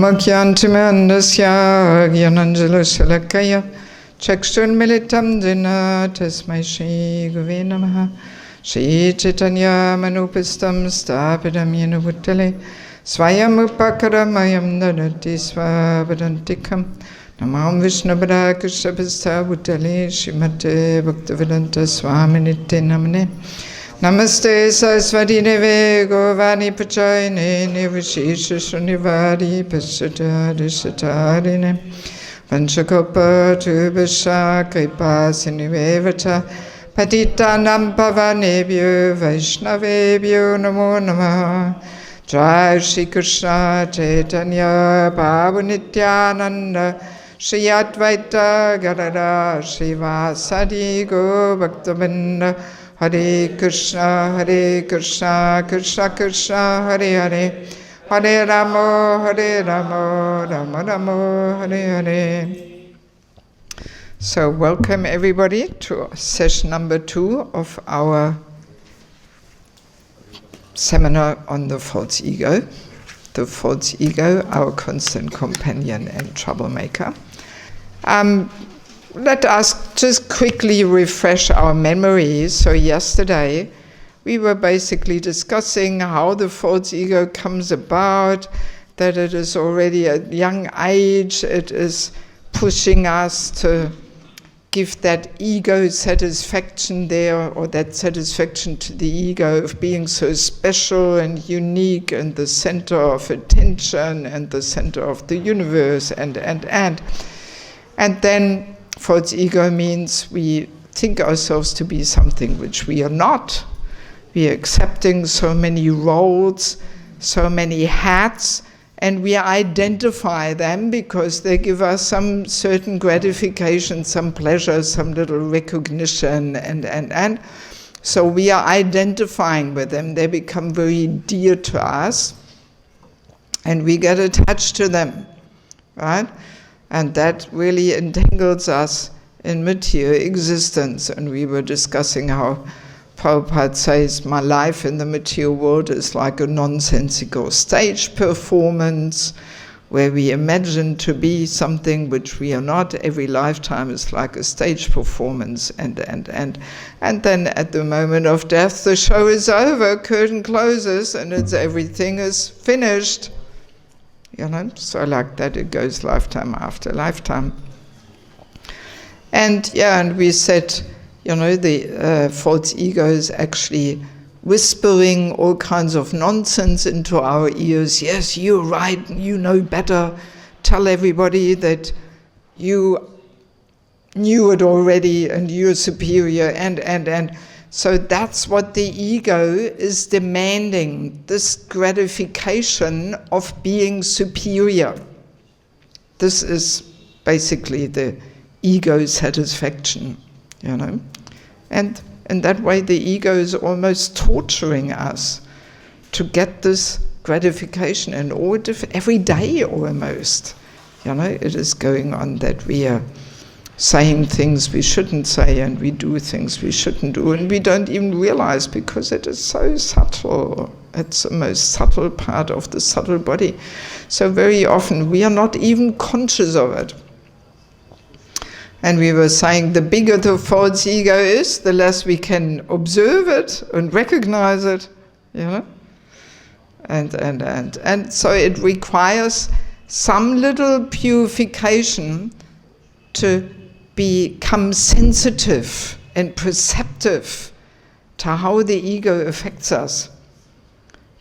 Omakyantimandasya Gyananjalasalakaya Chakshunmilitam Dina Tasmai Shri Guve Namaha Shri Chaitanya Manupistam Stapidam Yenavutale Swayam Upakaramayam Dadati Swabadantikam Namam Vishnabhara Krishnapista Bhutale Srimate Bhaktivedanta Swaminite Namane Namaste Saraswati Deve Govani Pachayane Nivashesha Shrunivari Paschatari Shatarine Vanchakopa Tubasha Kripasini Vevata Patitanam Pavanebhyo Vaishnavebhyo Namo Namaha Jai Shri Krishna Chaitanya Prabhu Nityananda Shri Advaita Gadadhar Srivasadi Go Bhaktavinda Hare Krishna, Krishna Krishna, Hare Hare, Hare Rama, Rama Rama, Hare Hare. So welcome everybody to session number 2 of our seminar on the false ego. The false ego, our constant companion and troublemaker. Let us just quickly refresh our memories. So yesterday we were basically discussing how the false ego comes about, that it is already at a young age, it is pushing us to give that ego satisfaction there, or that satisfaction to the ego of being so special and unique and the center of attention and the center of the universe and then false ego means we think ourselves to be something which we are not. We are accepting so many roles, so many hats, and we identify them because they give us some certain gratification, some pleasure, some little recognition, and so we are identifying with them. They become very dear to us, and we get attached to them, right? And that really entangles us in material existence. And we were discussing how Prabhupada says, my life in the material world is like a nonsensical stage performance where we imagine to be something which we are not. Every lifetime is like a stage performance. And then at the moment of death, the show is over, curtain closes, and everything is finished. You know, so like that it goes lifetime after lifetime. And we said, you know, the false ego is actually whispering all kinds of nonsense into our ears. Yes, you're right, you know better. Tell everybody that you knew it already and you're superior and. So that's what the ego is demanding, this gratification of being superior. This is basically the ego satisfaction, you know. And in that way the ego is almost torturing us to get this gratification, and every day almost. You know, it is going on that we are saying things we shouldn't say, and we do things we shouldn't do, and we don't even realize because it is so subtle. It's the most subtle part of the subtle body. So very often we are not even conscious of it. And we were saying the bigger the false ego is, the less we can observe it and recognize it, you know. And so it requires some little purification to become sensitive and perceptive to how the ego affects us.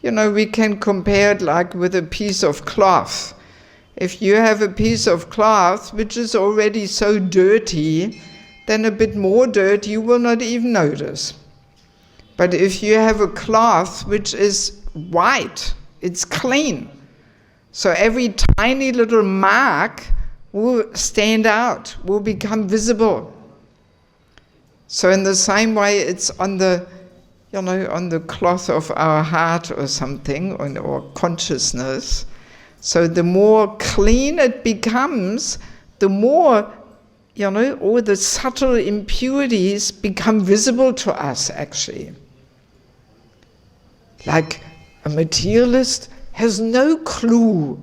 You know, we can compare it like with a piece of cloth. If you have a piece of cloth which is already so dirty, then a bit more dirt you will not even notice. But if you have a cloth which is white, it's clean, so every tiny little mark will stand out, will become visible. So in the same way, it's on the, you know, on the cloth of our heart or something, or consciousness. So the more clean it becomes, the more, you know, all the subtle impurities become visible to us, actually. Like a materialist has no clue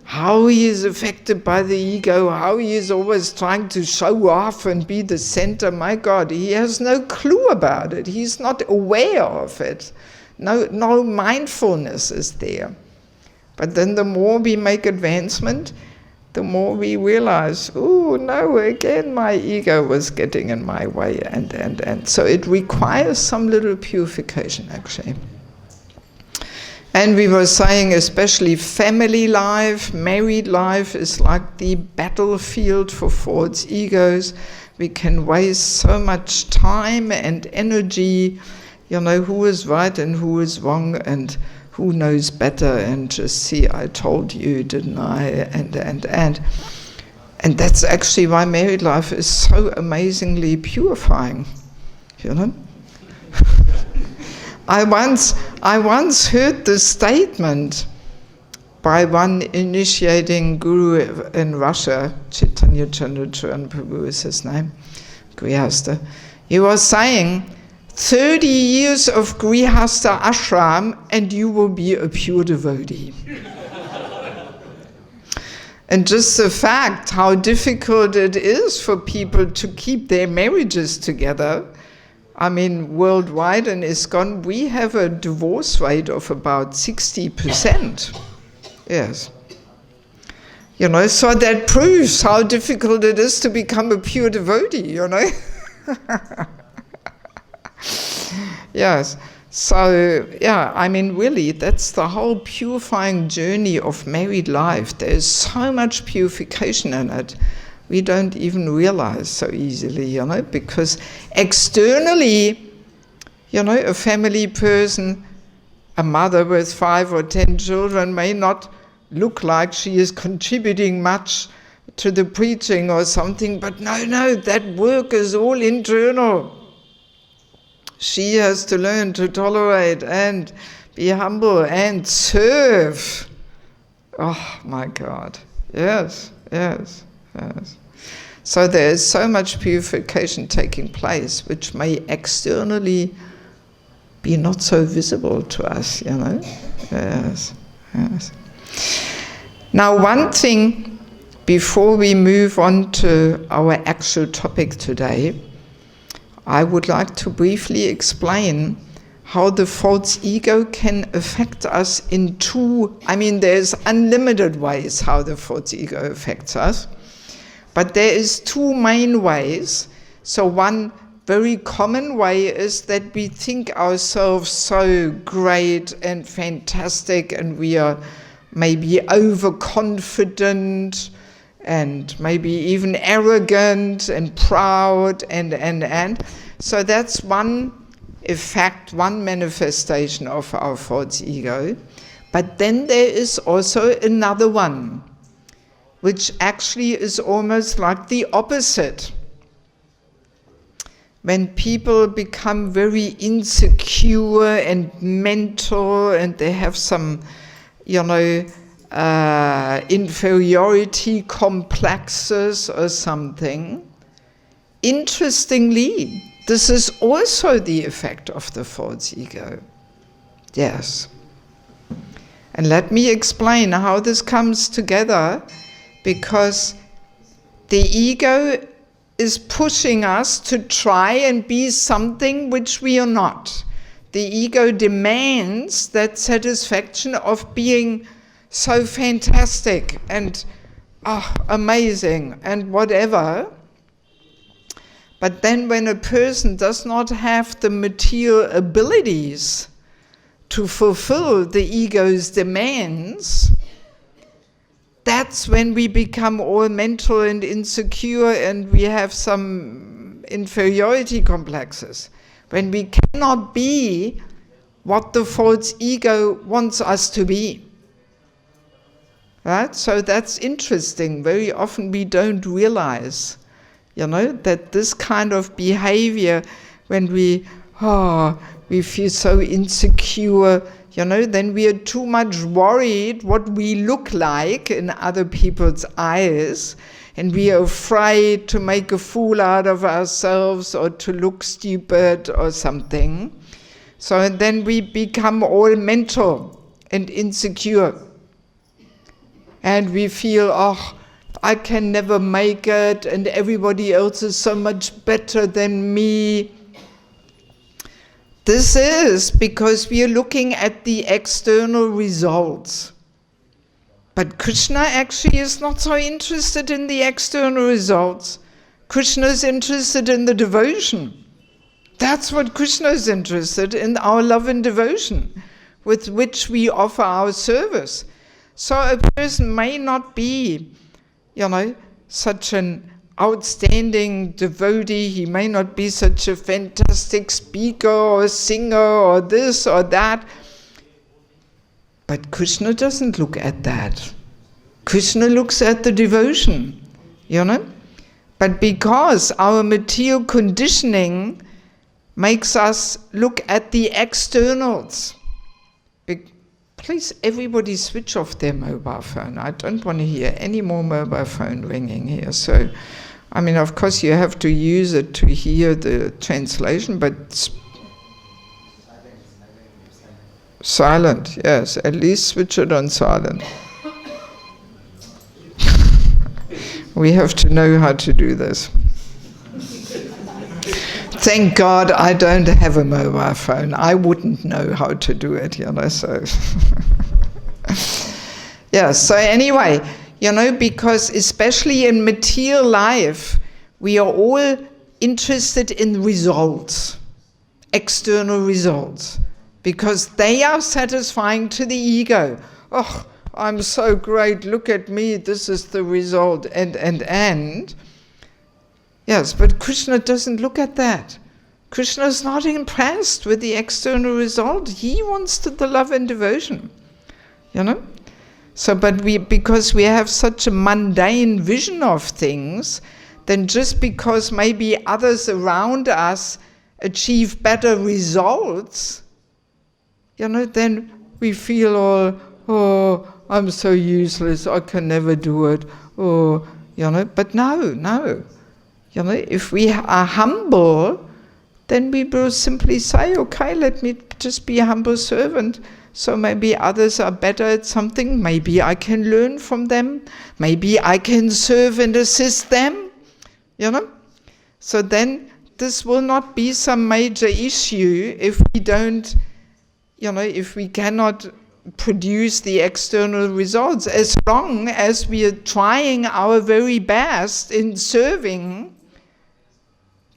how he is affected by the ego, how he is always trying to show off and be the center. My God, he has no clue about it. He's not aware of it. No mindfulness is there. But then the more we make advancement, the more we realize, oh no, again my ego was getting in my way. And so it requires some little purification, actually. And we were saying especially family life, married life is like the battlefield for false egos. We can waste so much time and energy, who is right and who is wrong and who knows better, and just see, I told you, didn't I? And that's actually why married life is so amazingly purifying, I once heard the statement by one initiating guru in Russia, Chaitanya Chandracharan Prabhu is his name, Grihastha. He was saying, 30 years of Grihastha ashram and you will be a pure devotee. And just the fact how difficult it is for people to keep their marriages together. I mean, worldwide in ISKCON, we have a divorce rate of about 60%. Yes. So that proves how difficult it is to become a pure devotee, Yes. So, really, that's the whole purifying journey of married life. There's so much purification in it. We don't even realize so easily, because externally, a family person, a mother with 5 or 10 children may not look like she is contributing much to the preaching or something, but no, that work is all internal. She has to learn to tolerate and be humble and serve. Oh my God. Yes. So there is so much purification taking place, which may externally be not so visible to us, Yes. Now, one thing before we move on to our actual topic today, I would like to briefly explain how the false ego can affect us in there's unlimited ways how the false ego affects us. But there is 2 main ways. So one very common way is that we think ourselves so great and fantastic, and we are maybe overconfident and maybe even arrogant and proud and. So that's one effect, one manifestation of our false ego. But then there is also another one, which actually is almost like the opposite. When people become very insecure and mental and they have some, inferiority complexes or something, interestingly, this is also the effect of the false ego. Yes. And let me explain how this comes together, because the ego is pushing us to try and be something which we are not. The ego demands that satisfaction of being so fantastic and amazing and whatever. But then when a person does not have the material abilities to fulfill the ego's demands, that's when we become all mental and insecure and we have some inferiority complexes. When we cannot be what the false ego wants us to be. Right? So that's interesting. Very often we don't realize, that this kind of behavior, when we feel so insecure, then we are too much worried what we look like in other people's eyes, and we are afraid to make a fool out of ourselves or to look stupid or something. So then we become all mental and insecure. and we feel, oh, I can never make it, and everybody else is so much better than me. This is because we are looking at the external results. But Krishna actually is not so interested in the external results. Krishna is interested in the devotion. That's what Krishna is interested in, our love and devotion, with which we offer our service. So a person may not be, such an outstanding devotee, he may not be such a fantastic speaker or singer or this or that, but Krishna doesn't look at that. Krishna looks at the devotion, But because our material conditioning makes us look at the externals. Please, everybody switch off their mobile phone. I don't want to hear any more mobile phone ringing here. So, of course you have to use it to hear the translation, but silent, yes, at least switch it on silent. We have to know how to do this. Thank God I don't have a mobile phone. I wouldn't know how to do it, so. Yeah, so anyway, because especially in material life, we are all interested in results, external results, because they are satisfying to the ego. Oh, I'm so great, look at me, this is the result, and. Yes, but Krishna doesn't look at that. Krishna is not impressed with the external result. He wants the love and devotion, So, but because we have such a mundane vision of things, then just because maybe others around us achieve better results, then we feel all, oh, I'm so useless, I can never do it, but no. If we are humble, then we will simply say, okay, let me just be a humble servant. So maybe others are better at something. Maybe I can learn from them. Maybe I can serve and assist them. So then this will not be some major issue if we don't, if we cannot produce the external results. As long as we are trying our very best in serving,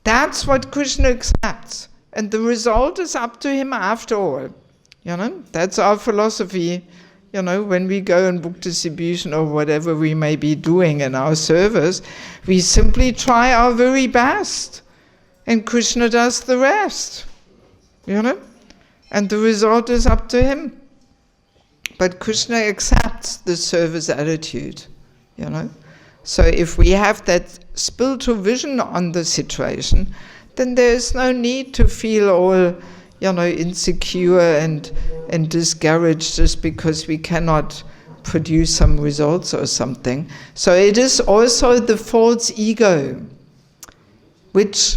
that's what Krishna accepts. And the result is up to him after all. That's our philosophy. When we go in book distribution or whatever we may be doing in our service, we simply try our very best. And Krishna does the rest. And the result is up to him. But Krishna accepts the service attitude. So if we have that spiritual vision on the situation, then there is no need to feel all, insecure and discouraged just because we cannot produce some results or something. So it is also the false ego which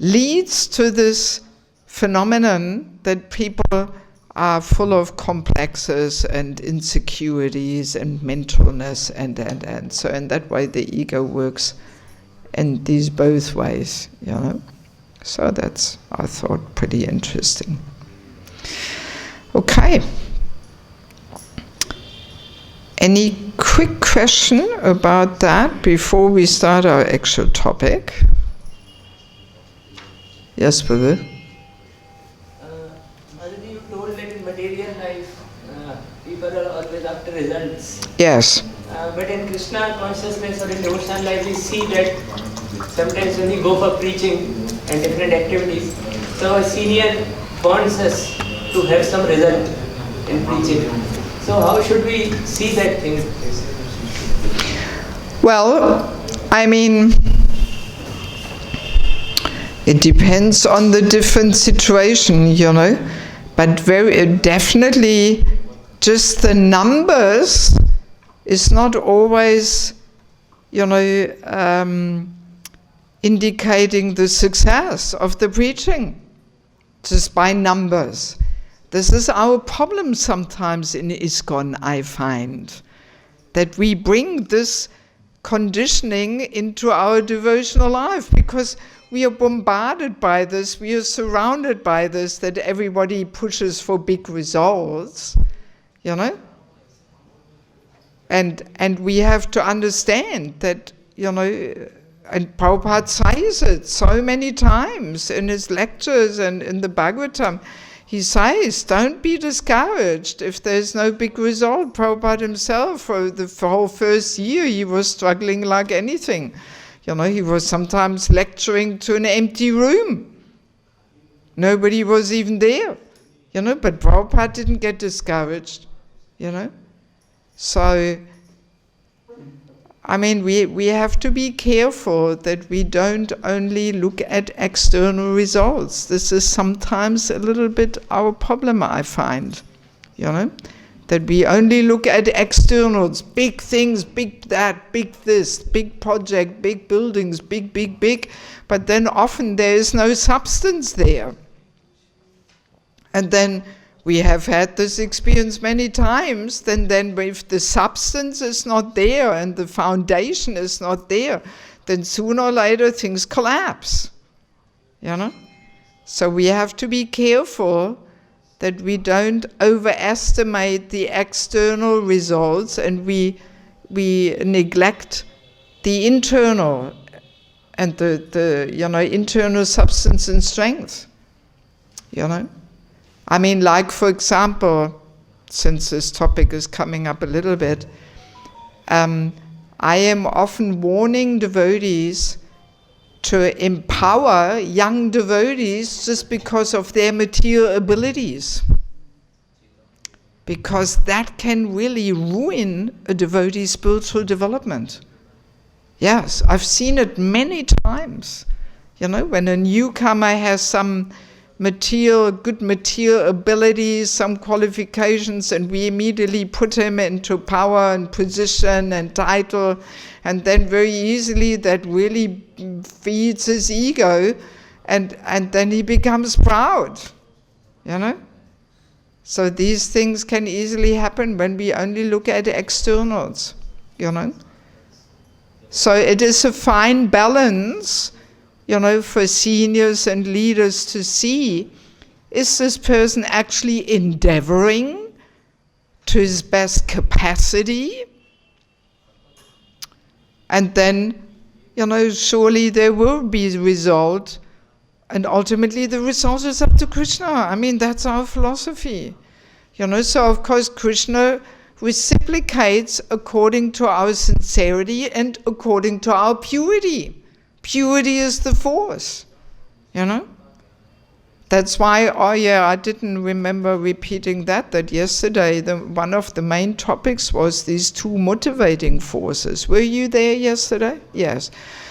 leads to this phenomenon that people are full of complexes and insecurities and mentalness and so in that way the ego works in these both ways, So that's, I thought, pretty interesting. Okay. Any quick question about that before we start our actual topic? Yes, Prabhu? You told that in material life, people are always after results. Yes. But in Krishna consciousness or in devotional life, we see that sometimes when we go for preaching and different activities, so a senior wants us to have some result in preaching. So how should we see that thing? Well, it depends on the different situation, but very definitely just the numbers is not always, indicating the success of the preaching, just by numbers. This is our problem sometimes in ISKCON, I find, that we bring this conditioning into our devotional life, because we are bombarded by this, we are surrounded by this, that everybody pushes for big results, you know? And we have to understand that, you know, and Prabhupada says it so many times in his lectures and in the Bhagavatam. He says, don't be discouraged if there's no big result. Prabhupada himself, for the whole first year, he was struggling like anything. You know, he was sometimes lecturing to an empty room. Nobody was even there. You know, but Prabhupada didn't get discouraged, you know. So, I mean, we have to be careful that we don't only look at external results. This is sometimes a little bit our problem, I find, you know, that we only look at externals, big things, big that, big this, big project, big buildings, big, but then often there is no substance there. And then we have had this experience many times, then if the substance is not there and the foundation is not there, then sooner or later things collapse, you know? So we have to be careful that we don't overestimate the external results and we neglect the internal and the you know, internal substance and strength, you know? I mean, like, for example, since this topic is coming up a little bit, I am often warning devotees to empower young devotees just because of their material abilities. Because that can really ruin a devotee's spiritual development. Yes, I've seen it many times. You know, when a newcomer has some good material abilities, some qualifications, and we immediately put him into power and position and title, and then very easily that really feeds his ego, and then he becomes proud, you know? So these things can easily happen when we only look at externals, you know? So it is a fine balance, you know, for seniors and leaders to see, is this person actually endeavoring to his best capacity? And then, you know, surely there will be a result, and ultimately the result is up to Krishna. I mean, that's our philosophy. You know, so of course Krishna reciprocates according to our sincerity and according to our purity. Purity is the force, you know. That's why, oh yeah, I didn't remember repeating that yesterday one of the main topics was these two motivating forces. Were you there yesterday? Yes.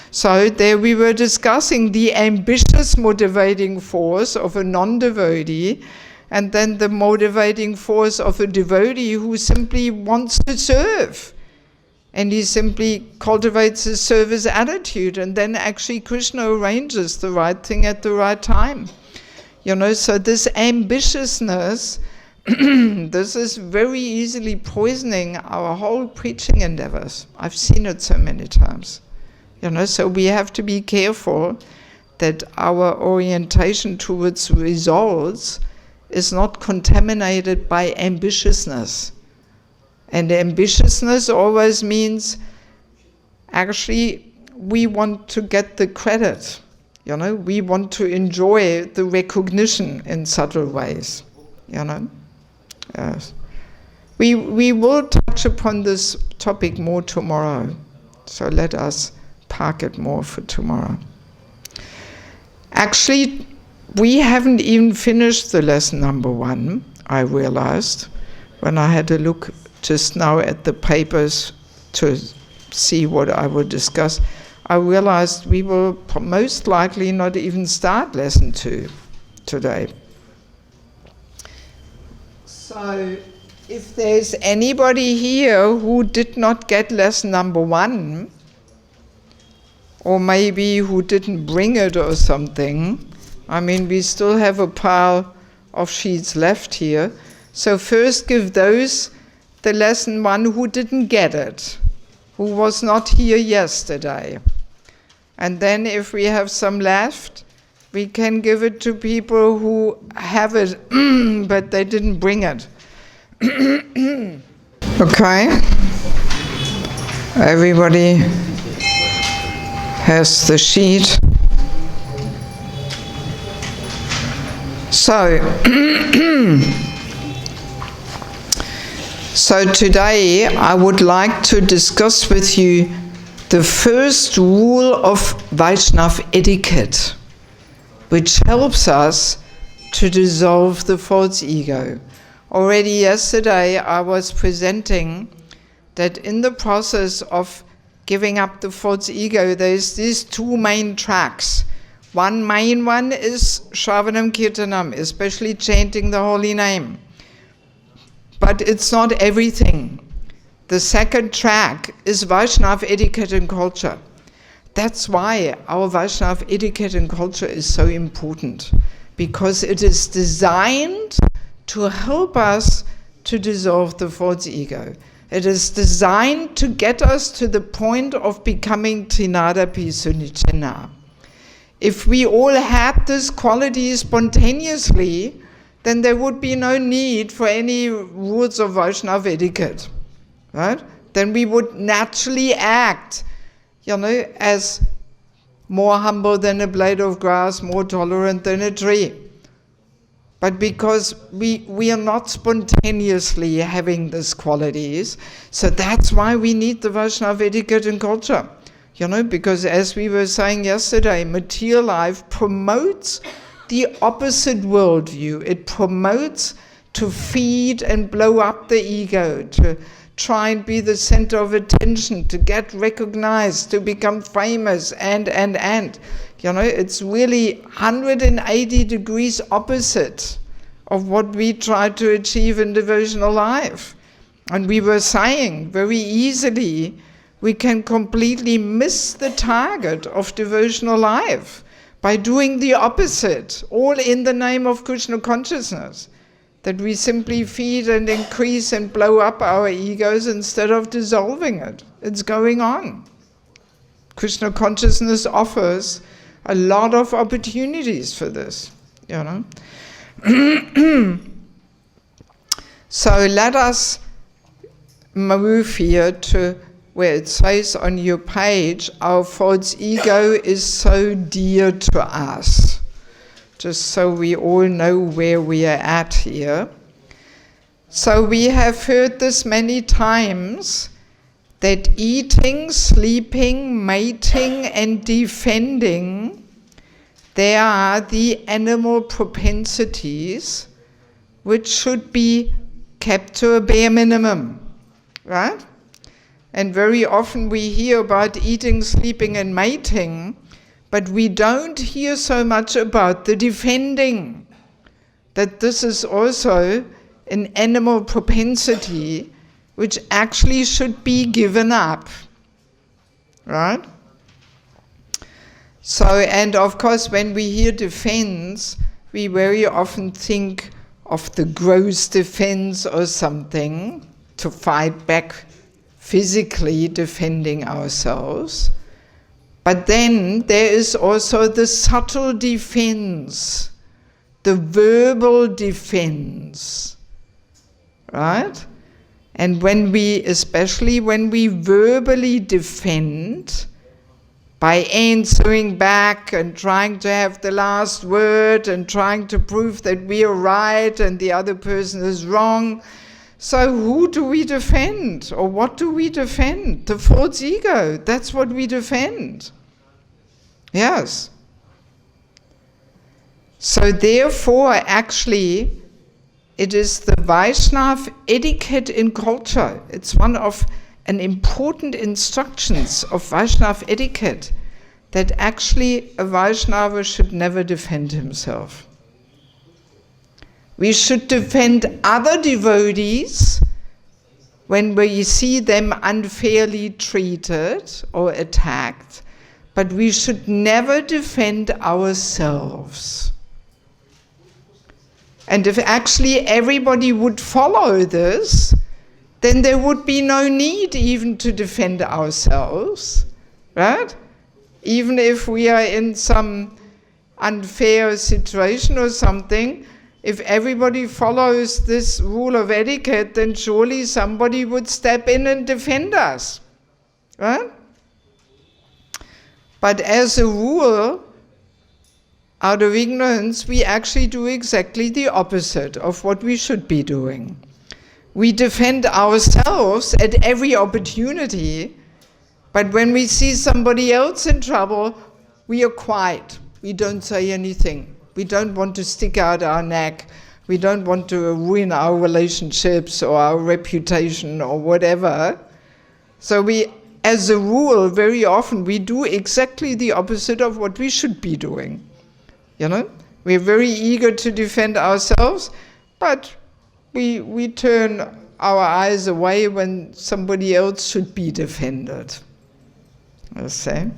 So there we were discussing the ambitious motivating force of a non-devotee, and then the motivating force of a devotee who simply wants to serve. And he simply cultivates his service attitude, and then actually Krishna arranges the right thing at the right time. You know, so this ambitiousness, this is very easily poisoning our whole preaching endeavors. I've seen it so many times. You know, so we have to be careful that our orientation towards results is not contaminated by ambitiousness. And ambitiousness always means, actually, we want to get the credit. You know, we want to enjoy the recognition in subtle ways. You know, yes. We will touch upon this topic more tomorrow. So let us park it more for tomorrow. Actually, we haven't even finished the lesson number 1, I realized, when I had a look just now at the papers to see what I would discuss. I realized we will most likely not even start lesson 2 today. So if there's anybody here who did not get lesson number 1, or maybe who didn't bring it or something, I mean, we still have a pile of sheets left here. So first give those the lesson one who didn't get it, who was not here yesterday. And then if we have some left, we can give it to people who have it, but they didn't bring it. Okay? Everybody has the sheet. So today I would like to discuss with you the first rule of Vaishnava etiquette, which helps us to dissolve the false ego. Already yesterday I was presenting that in the process of giving up the false ego, there's these two main tracks. One main one is Shravanam Kirtanam, especially chanting the holy name. But it's not everything. The second track is Vaishnava etiquette and culture. That's why our Vaishnava etiquette and culture is so important, because it is designed to help us to dissolve the false ego. It is designed to get us to the point of becoming Trinadapi Sunicena. If we all had this quality spontaneously, then there would be no need for any rules of Vaishnava etiquette, right? Then we would naturally act, as more humble than a blade of grass, more tolerant than a tree. But because we are not spontaneously having these qualities, so that's why we need the Vaishnava etiquette and culture. Because as we were saying yesterday, material life promotes the opposite worldview. It promotes to feed and blow up the ego, to try and be the center of attention, to get recognized, to become famous, and. It's really 180 degrees opposite of what we try to achieve in devotional life. And we were saying very easily we can completely miss the target of devotional life by doing the opposite, all in the name of Krishna consciousness, that we simply feed and increase and blow up our egos instead of dissolving it. It's going on. Krishna consciousness offers a lot of opportunities for this, So let us move here to where it says on your page, our false ego is so dear to us. Just so we all know where we are at here. So we have heard this many times, that eating, sleeping, mating and defending, they are the animal propensities which should be kept to a bare minimum, right? And very often we hear about eating, sleeping and mating, but we don't hear so much about the defending, that this is also an animal propensity which actually should be given up, right? So, and of course when we hear defense, we very often think of the gross defense or something, to fight back physically defending ourselves. But then there is also the subtle defense, the verbal defense, right? And especially when we verbally defend, by answering back and trying to have the last word and trying to prove that we are right and the other person is wrong. So who do we defend? Or what do we defend? The false ego. That's what we defend. Yes. So therefore, actually, it is the Vaishnava etiquette in culture. It's one of an important instructions of Vaishnava etiquette, that actually a Vaishnava should never defend himself. We should defend other devotees when we see them unfairly treated or attacked, but we should never defend ourselves. And if actually everybody would follow this, then there would be no need even to defend ourselves, right? Even if we are in some unfair situation or something, if everybody follows this rule of etiquette, then surely somebody would step in and defend us, right? But as a rule, out of ignorance, we actually do exactly the opposite of what we should be doing. We defend ourselves at every opportunity, but when we see somebody else in trouble, we are quiet. We don't say anything. We don't want to stick out our neck. We don't want to ruin our relationships or our reputation or whatever. So we, as a rule, very often we do exactly the opposite of what we should be doing. You know, we're very eager to defend ourselves, but we turn our eyes away when somebody else should be defended. I say.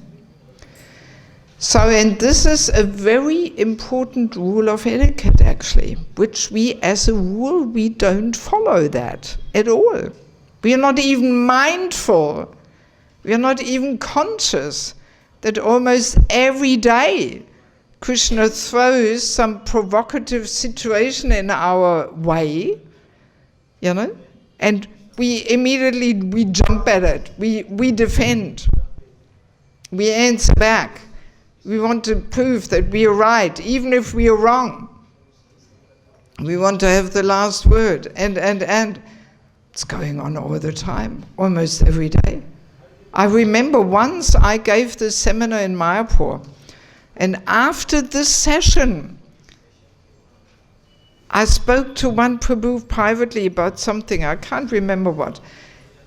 So, and this is a very important rule of etiquette, actually, which we, as a rule, we don't follow that at all. We are not even mindful. We are not even conscious that almost every day Krishna throws some provocative situation in our way, you know, and we jump at it, we defend, we answer back, we want to prove that we are right, even if we are wrong. We want to have the last word, and it's going on all the time, almost every day. I remember once I gave this seminar in Mayapur, and after this session, I spoke to one Prabhu privately about something, I can't remember what.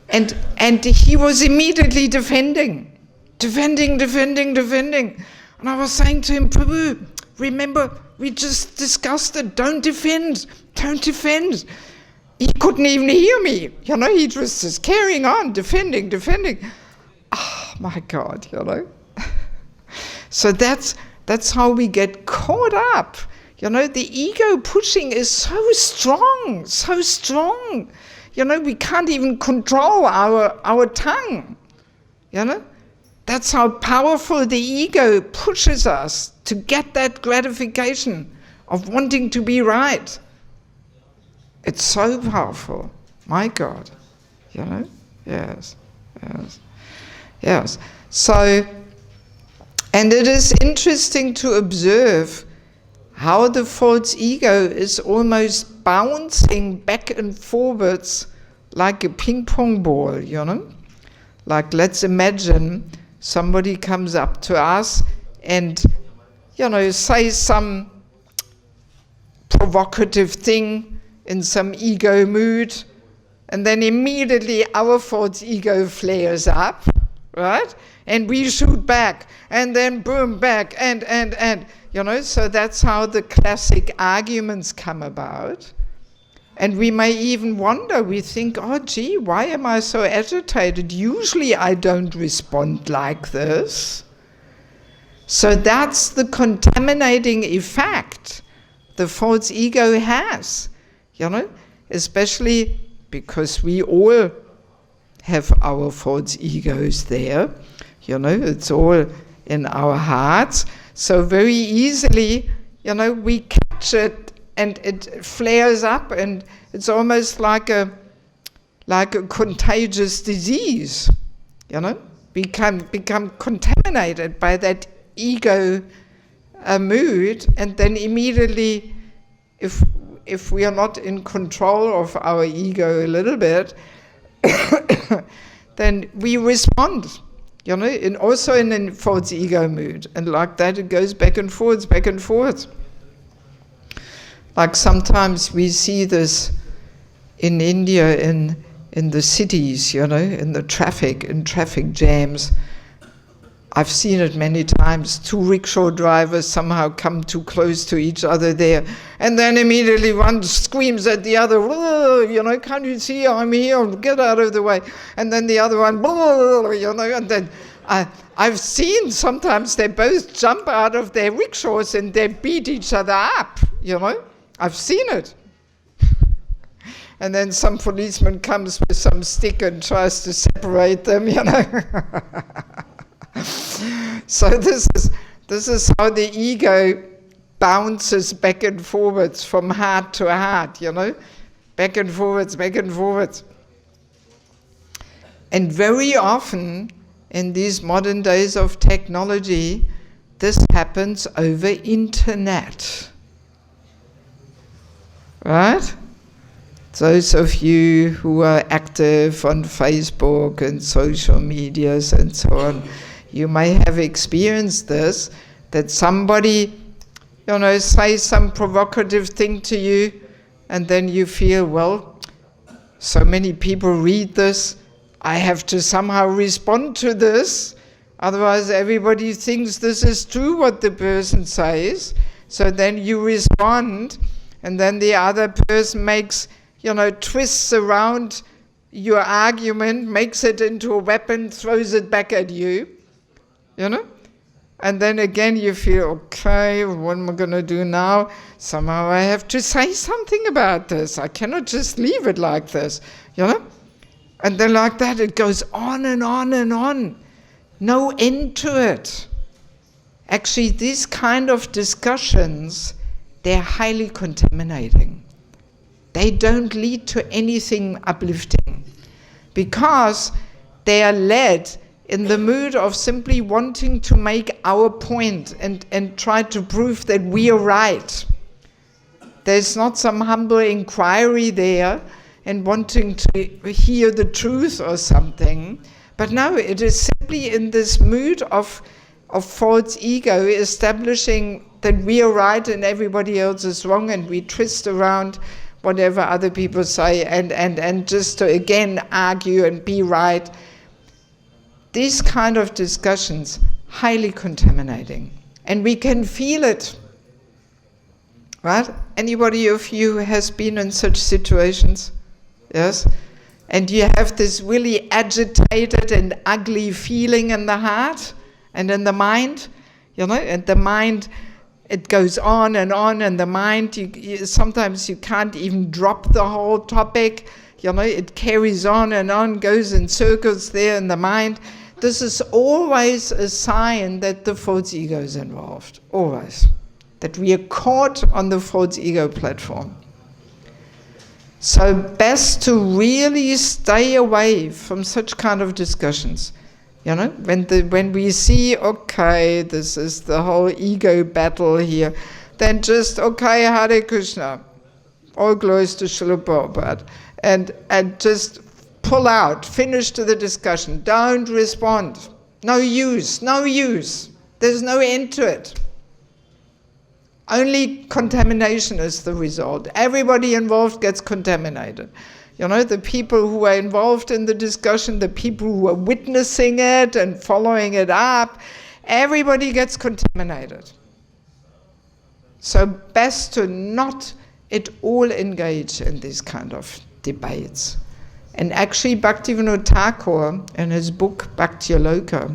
And he was immediately defending. And I was saying to him, Prabhu, remember, we just discussed it, don't defend. He couldn't even hear me, you know, he was just carrying on, defending. Oh my God, you know. So that's how we get caught up. You know, the ego pushing is so strong. You know, we can't even control our tongue. You know, that's how powerful the ego pushes us to get that gratification of wanting to be right. It's so powerful. My God. You know, yes. So, and it is interesting to observe how the false ego is almost bouncing back and forwards like a ping pong ball, you know? Like, let's imagine somebody comes up to us and, you know, says some provocative thing in some ego mood, and then immediately our false ego flares up, right? And we shoot back, and then boom, back, and you know, so that's how the classic arguments come about. And we may even wonder, we think, oh gee, why am I so agitated? Usually I don't respond like this. So that's the contaminating effect the false ego has, you know, especially because we all have our false egos there, you know, it's all in our hearts. So very easily, you know, we catch it and it flares up, and it's almost like a contagious disease, you know. We can become contaminated by that ego mood, and then immediately, if we are not in control of our ego a little bit, then we respond. You know, and also in a false ego mood. And like that it goes back and forwards. Like sometimes we see this in India, in the cities, you know, in traffic jams. I've seen it many times. Two rickshaw drivers somehow come too close to each other there, and then immediately one screams at the other, you know, can't you see I'm here, get out of the way. And then the other one, you know, and then I've seen sometimes they both jump out of their rickshaws and they beat each other up, you know. I've seen it. and then some policeman comes with some stick and tries to separate them, you know. So this is how the ego bounces back and forwards from heart to heart, you know, back and forwards, back and forwards. And very often in these modern days of technology, this happens over internet. Right? Those of you who are active on Facebook and social medias and so on, you may have experienced this, that somebody, you know, says some provocative thing to you, and then you feel, well, so many people read this, I have to somehow respond to this, otherwise everybody thinks this is true what the person says. So then you respond, and then the other person makes, you know, twists around your argument, makes it into a weapon, throws it back at you, you know? And then again you feel, okay, what am I going to do now? Somehow I have to say something about this. I cannot just leave it like this, you know? And then like that it goes on and on and on. No end to it. Actually, these kind of discussions, they're highly contaminating. They don't lead to anything uplifting, because they are led in the mood of simply wanting to make our point and try to prove that we are right. There's not some humble inquiry there and wanting to hear the truth or something. But no, it is simply in this mood of false ego establishing that we are right and everybody else is wrong, and we twist around whatever other people say and just to again argue and be right. These kind of discussions, highly contaminating. And we can feel it. Right? Anybody of you has been in such situations? Yes? And you have this really agitated and ugly feeling in the heart and in the mind, you know, and the mind, it goes on, and the mind, sometimes you can't even drop the whole topic, you know, it carries on, goes in circles there in the mind. This is always a sign that the false ego is involved, always. That we are caught on the false ego platform. So best to really stay away from such kind of discussions. You know, when we see, okay, this is the whole ego battle here, then just, okay, Hare Krishna, all glories to Srila Prabhupada, and just pull out, finish to the discussion, don't respond. No use. There's no end to it. Only contamination is the result. Everybody involved gets contaminated. You know, the people who are involved in the discussion, the people who are witnessing it and following it up, everybody gets contaminated. So best to not at all engage in these kind of debates. And actually Bhaktivinoda Thakur, in his book Bhakti-aloka,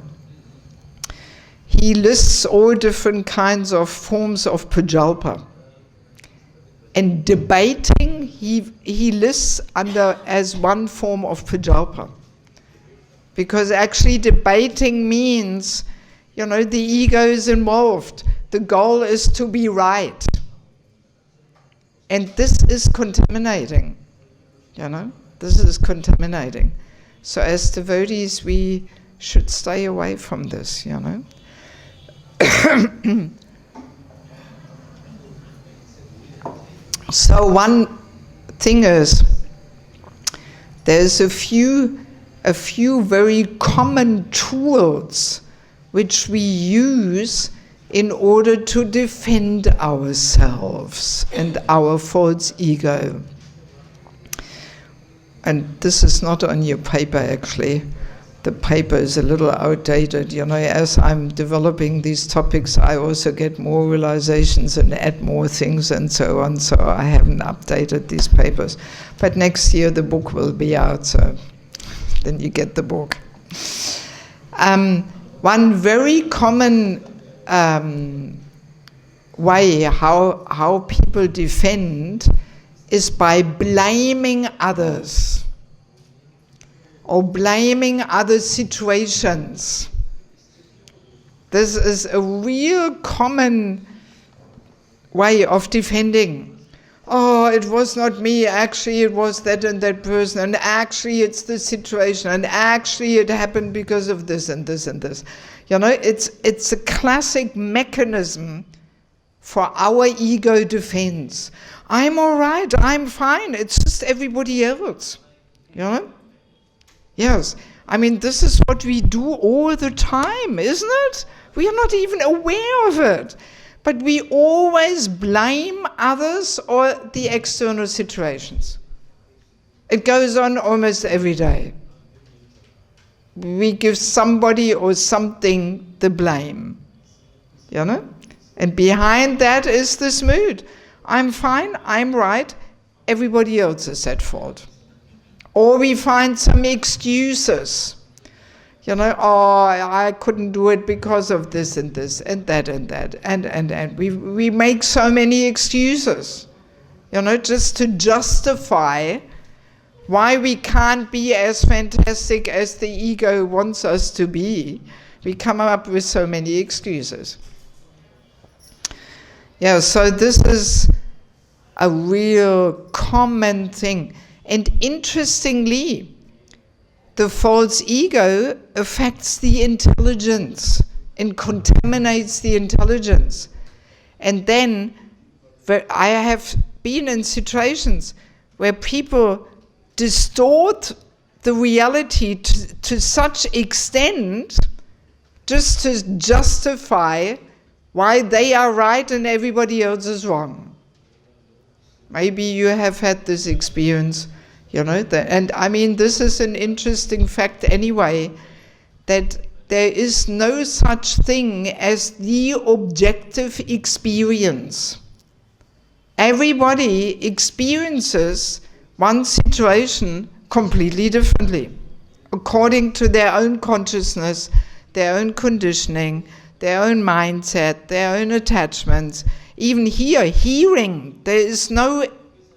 he lists all different kinds of forms of prajalpa. And debating, he lists under as one form of prajalpa. Because actually debating means, you know, the ego is involved. The goal is to be right. And this is contaminating, you know. This is contaminating. So as devotees, we should stay away from this, you know. So one thing is, there's a few very common tools which we use in order to defend ourselves and our false ego. And this is not on your paper, actually. The paper is a little outdated. You know, as I'm developing these topics, I also get more realizations and add more things and so on. So I haven't updated these papers. But next year the book will be out, so then you get the book. One very common way how people defend is by blaming others or blaming other situations. This is a real common way of defending. Oh, it was not me, actually it was that and that person, and actually it's the situation, and actually it happened because of this and this and this. You know, it's a classic mechanism for our ego defense. I'm all right, I'm fine, it's just everybody else. You know? Yes. I mean, this is what we do all the time, isn't it? We are not even aware of it. But we always blame others or the external situations. It goes on almost every day. We give somebody or something the blame. You know? And behind that is this mood. I'm fine, I'm right, everybody else is at fault. Or we find some excuses. You know, oh, I couldn't do it because of this and this and that and that. And we make so many excuses, you know, just to justify why we can't be as fantastic as the ego wants us to be. We come up with so many excuses. Yeah, so this is a real common thing. And interestingly, the false ego affects the intelligence and contaminates the intelligence. And then I have been in situations where people distort the reality to such extent just to justify why they are right and everybody else is wrong. Maybe you have had this experience. You know, and I mean, this is an interesting fact anyway, that there is no such thing as the objective experience. Everybody experiences one situation completely differently, according to their own consciousness, their own conditioning, their own mindset, their own attachments. Even here, hearing, there is no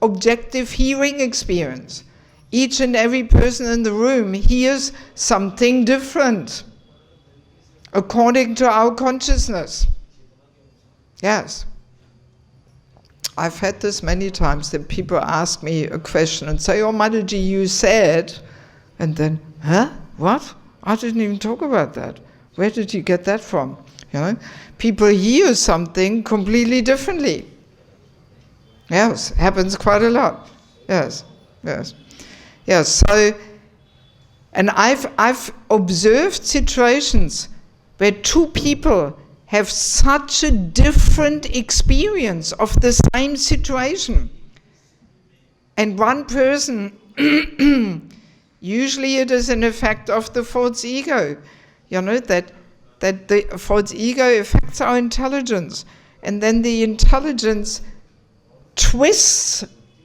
objective hearing experience. Each and every person in the room hears something different according to our consciousness. Yes. I've had this many times that people ask me a question and say, oh, Mataji, you said, and then, huh? What? I didn't even talk about that. Where did you get that from? You know, people hear something completely differently. Yes, happens quite a lot. Yes, yes. Yes, so, and I've observed situations where two people have such a different experience of the same situation. And one person, usually it is an effect of the false ego, you know, that the false ego affects our intelligence, and then the intelligence twists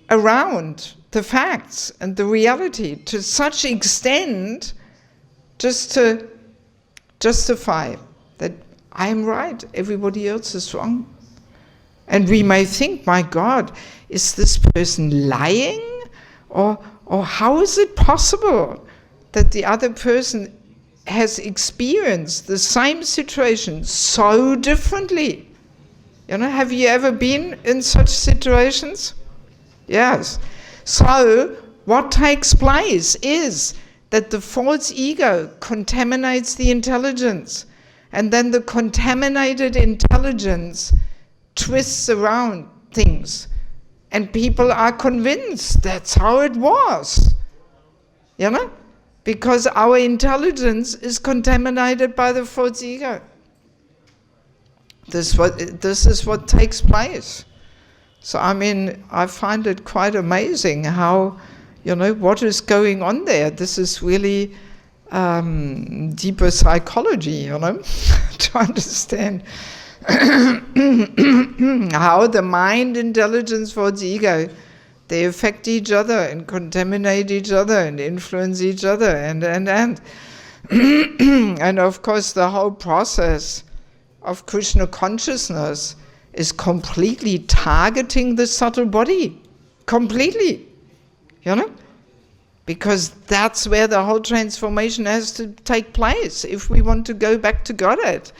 around the facts and the reality to such extent just to justify that I'm right, everybody else is wrong. And we may think, my God, is this person lying? Or how is it possible that the other person has experienced the same situation so differently? You know, have you ever been in such situations? Yes. So, what takes place is that the false ego contaminates the intelligence, and then the contaminated intelligence twists around things, and people are convinced that's how it was. You know? Because our intelligence is contaminated by the false ego. This is what takes place. So, I mean, I find it quite amazing how, you know, what is going on there. This is really deeper psychology, you know, to understand how the mind, intelligence, false ego, they affect each other and contaminate each other and influence each other and and of course the whole process of Krishna consciousness is completely targeting the subtle body. completely, because that's where the whole transformation has to take place. If we want to go back to Godhead,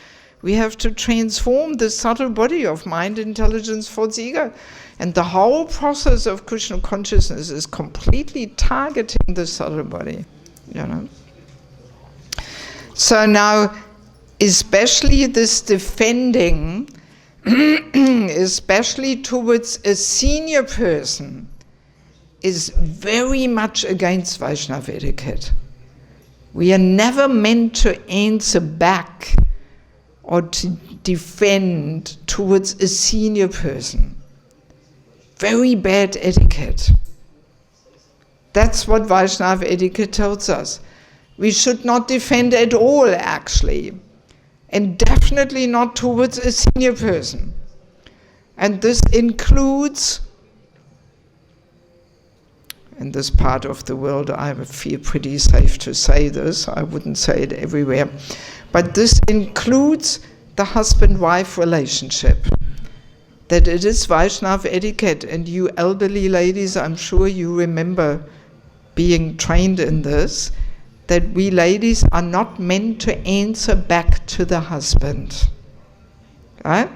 we have to transform the subtle body of mind, intelligence, thoughts, ego. And the whole process of Krishna consciousness is completely targeting the subtle body, So now, especially this defending, especially towards a senior person, is very much against Vaishnava etiquette. We are never meant to answer back or to defend towards a senior person. Very bad etiquette. That's what Vaishnava etiquette tells us. We should not defend at all, actually. And definitely not towards a senior person. And this includes, in this part of the world, I feel pretty safe to say this, I wouldn't say it everywhere, but this includes the husband-wife relationship. That it is Vaishnava etiquette, and you elderly ladies, I'm sure you remember being trained in this, that we ladies are not meant to answer back to the husband. Right?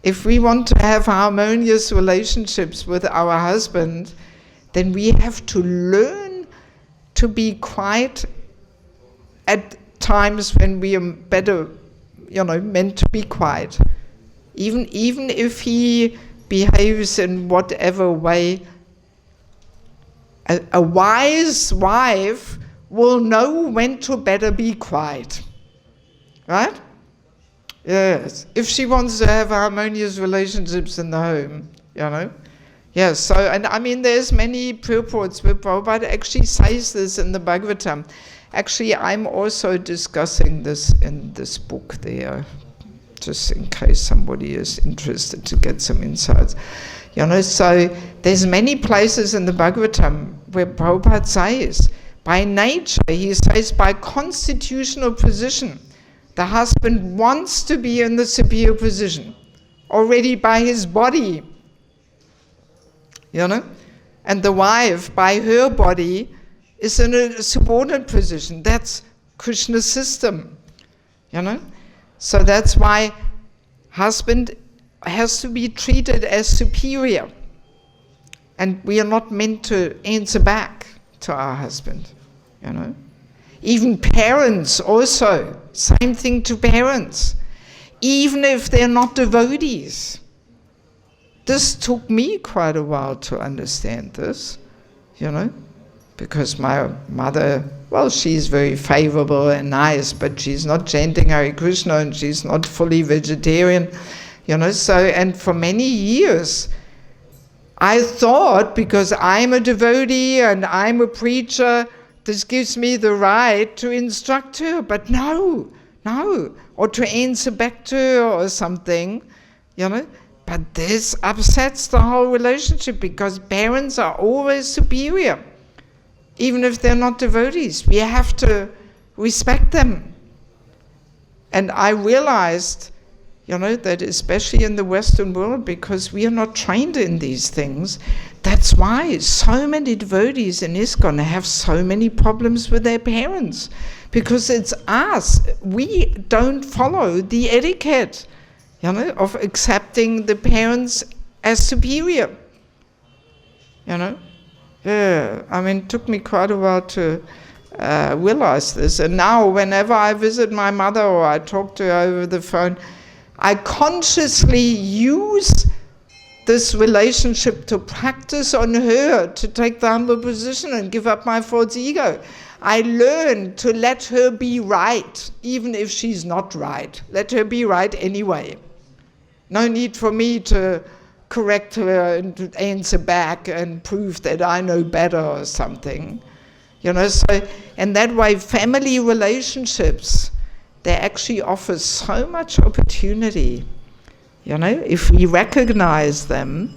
If we want to have harmonious relationships with our husband, then we have to learn to be quiet at times when we are better, meant to be quiet. Even if he behaves in whatever way, a wise wife will know when to better be quiet. Right? Yes. If she wants to have harmonious relationships in the home, Yes, so, and I mean, there's many purports where Prabhupada actually says this in the Bhagavatam. Actually, I'm also discussing this in this book there, just in case somebody is interested to get some insights. So there's many places in the Bhagavatam where Prabhupada says, by nature, he says, by constitutional position, the husband wants to be in the superior position, already by his body, and the wife, by her body, is in a subordinate position. That's Krishna's system, So that's why husband has to be treated as superior. And we are not meant to answer back to our husband, Even parents also, same thing to parents. Even if they're not devotees. This took me quite a while to understand this, because my mother, well, she's very favorable and nice, but she's not chanting Hare Krishna and she's not fully vegetarian, so, and for many years, I thought, because I'm a devotee and I'm a preacher, this gives me the right to instruct her, but no, or to answer back to her or something, But this upsets the whole relationship, because parents are always superior, even if they're not devotees. We have to respect them. And I realized, that especially in the Western world, because we are not trained in these things, that's why so many devotees in ISKCON have so many problems with their parents. Because it's us. We don't follow the etiquette, of accepting the parents as superior. Yeah, I mean, it took me quite a while to realize this. And now, whenever I visit my mother or I talk to her over the phone, I consciously use this relationship to practice on her, to take the humble position and give up my false ego. I learn to let her be right, even if she's not right. Let her be right anyway. No need for me to correct her and to answer back and prove that I know better or something. So, and that way family relationships, they actually offer so much opportunity. If we recognize them,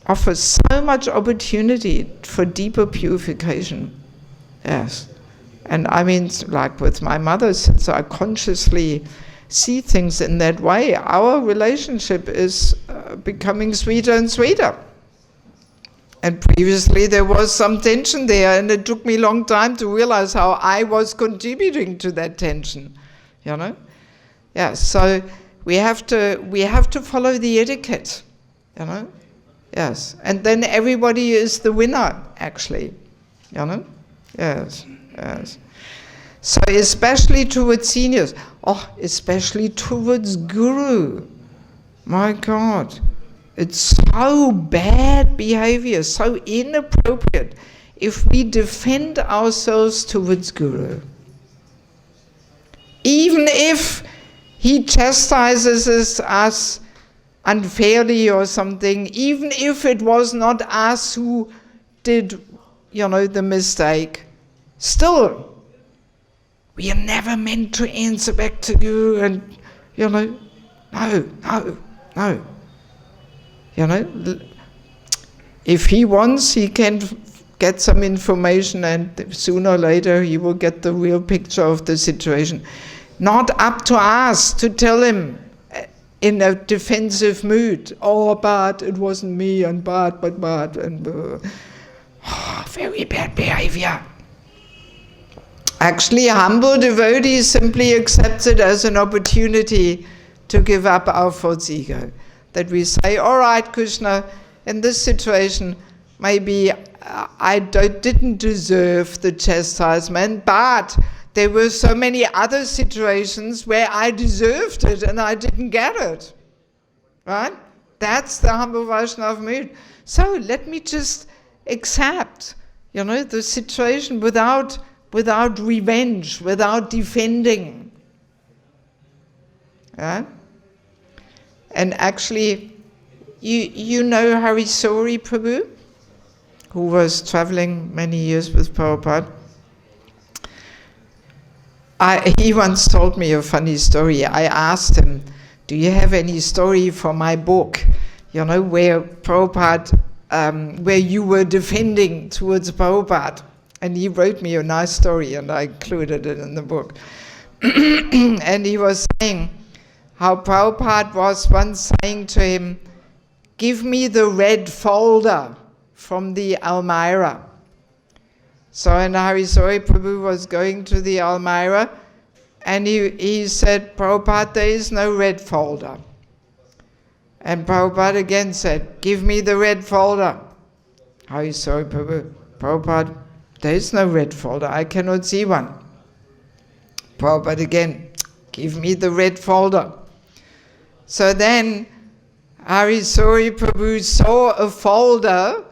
offer so much opportunity for deeper purification. Yes. And I mean, like with my mother, since I consciously see things in that way, our relationship is becoming sweeter and sweeter. And previously there was some tension there, and it took me a long time to realize how I was contributing to that tension, you know? Yeah, so we have to follow the etiquette, you know? Yes, and then everybody is the winner, actually, you know? Yes, yes. So especially towards seniors, especially towards Guru, my God, it's so bad behavior, so inappropriate if we defend ourselves towards Guru. Even if he chastises us unfairly or something, even if it was not us who did, you know, the mistake, still, we are never meant to answer back to you and, you know, no. You know, if he wants, he can get some information, and sooner or later he will get the real picture of the situation. Not up to us to tell him in a defensive mood, but it wasn't me, and but, and very bad behavior. Actually, humble devotees simply accept it as an opportunity to give up our false ego. That we say, all right, Krishna, in this situation, maybe I didn't deserve the chastisement, but there were so many other situations where I deserved it and I didn't get it. Right? That's the humble Vaishnava mood. So let me just accept, you know, the situation without revenge, without defending. Right? And actually, you know Harisori Prabhu, who was traveling many years with Prabhupada. He once told me a funny story. I asked him, do you have any story for my book? You know, where Prabhupada, where you were defending towards Prabhupada. And he wrote me a nice story, and I included it in the book. And he was saying how Prabhupada was once saying to him, give me the red folder from the Almirah. So when Harisori Prabhu was going to the Almirah, and he said, Prabhupada, there is no red folder. And Prabhupada again said, give me the red folder. Harisori Prabhu, Prabhupada, there is no red folder, I cannot see one. Prabhupada again, give me the red folder. So then Harisori Prabhu saw a folder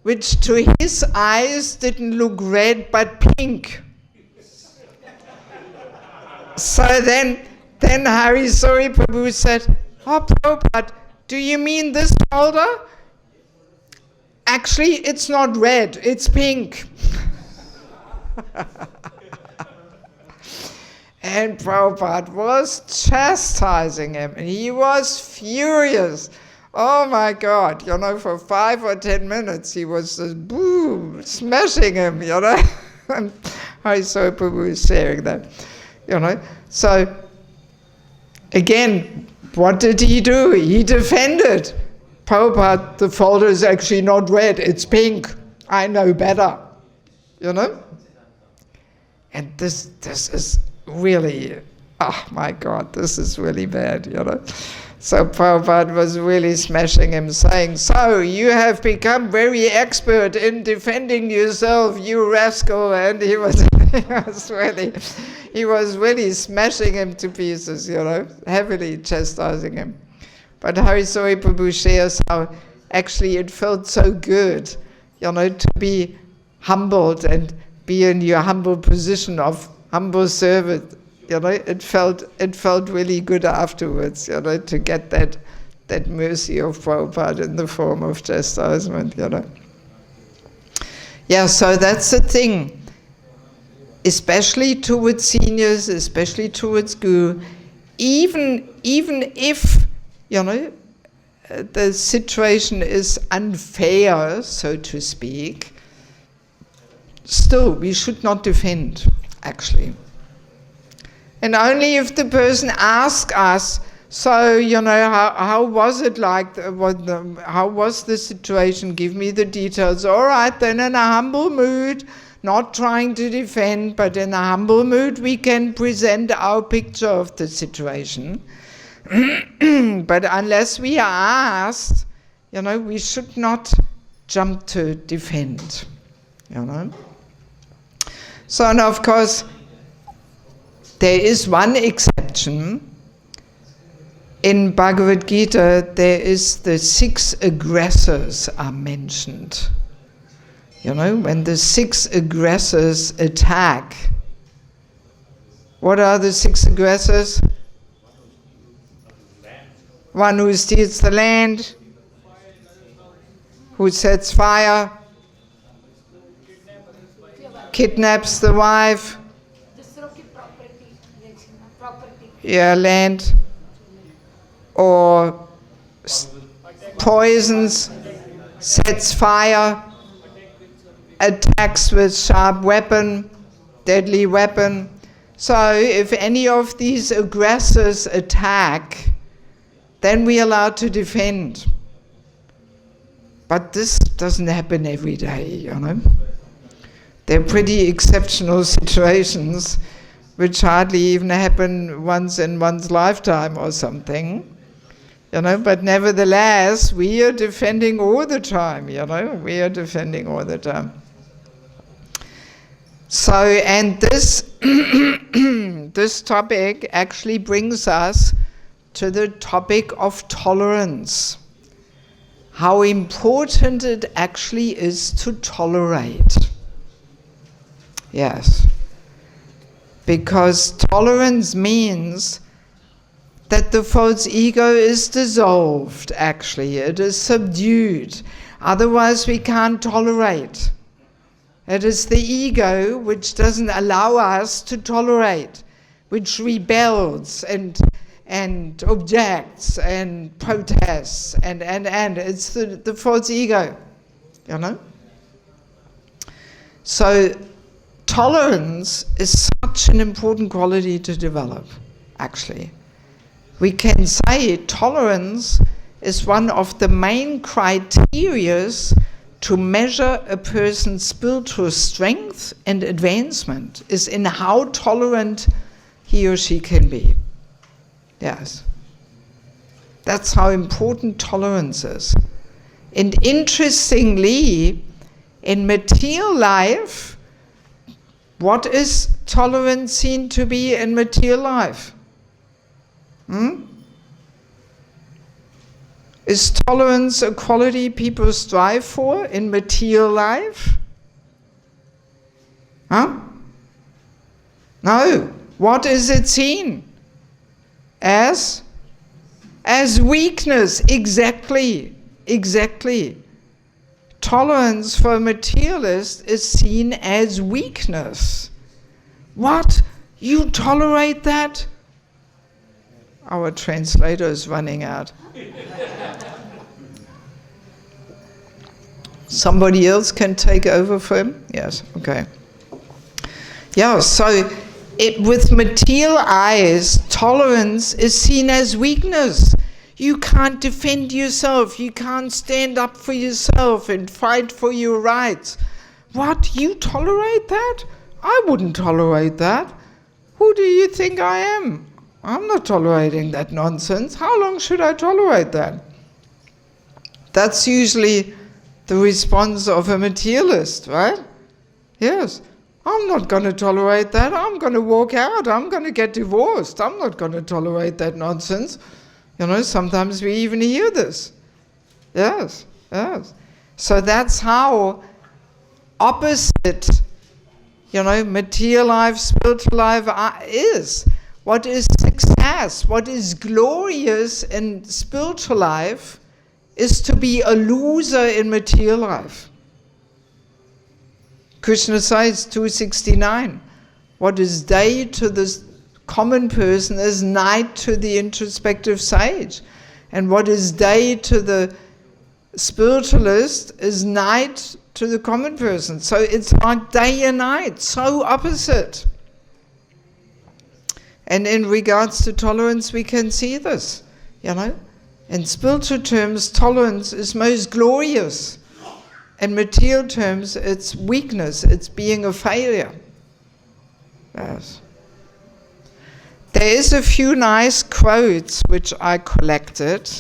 which to his eyes didn't look red but pink. So then Harisori Prabhu said, Prabhupada, do you mean this folder? Actually, it's not red, it's pink. And Prabhupada was chastising him, and he was furious. Oh my God, you know, for 5 or 10 minutes he was just boom, smashing him, you know. And Harisori Prabhu is sharing that, you know. So, again, what did he do? He defended. Prabhupada, the folder is actually not red, it's pink. I know better, you know. And this is really, oh my God, this is really bad, you know. So Prabhupada was really smashing him, saying, so you have become very expert in defending yourself, you rascal. And he was really smashing him to pieces, you know, heavily chastising him. But Harisori Prabhu shares how actually it felt so good, you know, to be humbled and be in your humble position of humble servant. You know, it felt really good afterwards, you know, to get that mercy of Prabhupada in the form of chastisement, you know. Yeah, so that's the thing. Especially towards seniors, especially towards Guru, even if, you know, the situation is unfair, so to speak, still we should not defend, actually. And only if the person asks us So, how was it like? How was the situation? Give me the details. All right, then in a humble mood, not trying to defend, but in a humble mood, we can present our picture of the situation. But unless we are asked, we should not jump to defend, So, and of course, there is one exception. In Bhagavad Gita, there is the 6 aggressors are mentioned. When the 6 aggressors attack, what are the 6 aggressors? One who steals the land, who sets fire, kidnaps the wife, land, or poisons, sets fire, attacks with sharp weapon, deadly weapon. So if any of these aggressors attack, then we are allowed to defend. But this doesn't happen every day, They're pretty exceptional situations which hardly even happen once in one's lifetime or something. But nevertheless, we are defending all the time, we are defending all the time. So, and this, this topic actually brings us to the topic of tolerance. How important it actually is to tolerate. Yes. Because tolerance means that the false ego is dissolved, actually. It is subdued. Otherwise we can't tolerate. It is the ego which doesn't allow us to tolerate, which rebels and objects and protests and it's the false ego, So tolerance is such an important quality to develop, actually. We can say tolerance is one of the main criteria to measure a person's spiritual strength and advancement, is in how tolerant he or she can be. Yes. That's how important tolerance is. And interestingly, in material life, what is tolerance seen to be in material life? Is tolerance a quality people strive for in material life? No. What is it seen? As weakness. Exactly. Tolerance for a materialist is seen as weakness. What? You tolerate that? Our translator is running out. Somebody else can take over for him? Yes, okay. Yeah, so with material eyes, tolerance is seen as weakness. You can't defend yourself. You can't stand up for yourself and fight for your rights. What? You tolerate that? I wouldn't tolerate that. Who do you think I am? I'm not tolerating that nonsense. How long should I tolerate that? That's usually the response of a materialist, right? Yes. I'm not going to tolerate that. I'm going to walk out. I'm going to get divorced. I'm not going to tolerate that nonsense. Sometimes we even hear this. Yes. So that's how opposite, material life, spiritual life is. What is success, what is glorious in spiritual life is to be a loser in material life. Krishna says, 269, what is day to the common person is night to the introspective sage. And what is day to the spiritualist is night to the common person. So it's like day and night, so opposite. And in regards to tolerance, we can see this. you know. In spiritual terms, tolerance is most glorious. In material terms, it's weakness, it's being a failure. Yes. There is a few nice quotes which I collected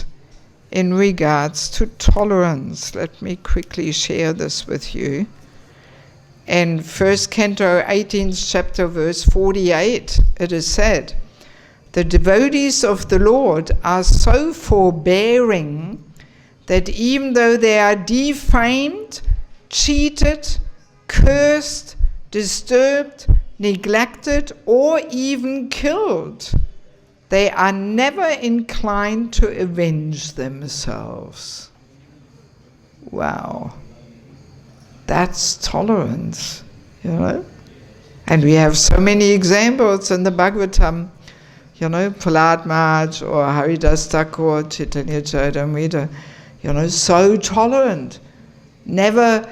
in regards to tolerance. Let me quickly share this with you. In 1 Canto 18th chapter verse 48, it is said, "The devotees of the Lord are so forbearing that even though they are defamed, cheated, cursed, disturbed, neglected, or even killed, they are never inclined to avenge themselves." Wow. That's tolerance, you know. And we have so many examples in the Bhagavatam, you know, Prahlad Maharaj or Haridas Thakur, Chaitanya Charitamrita, you know, so tolerant, never,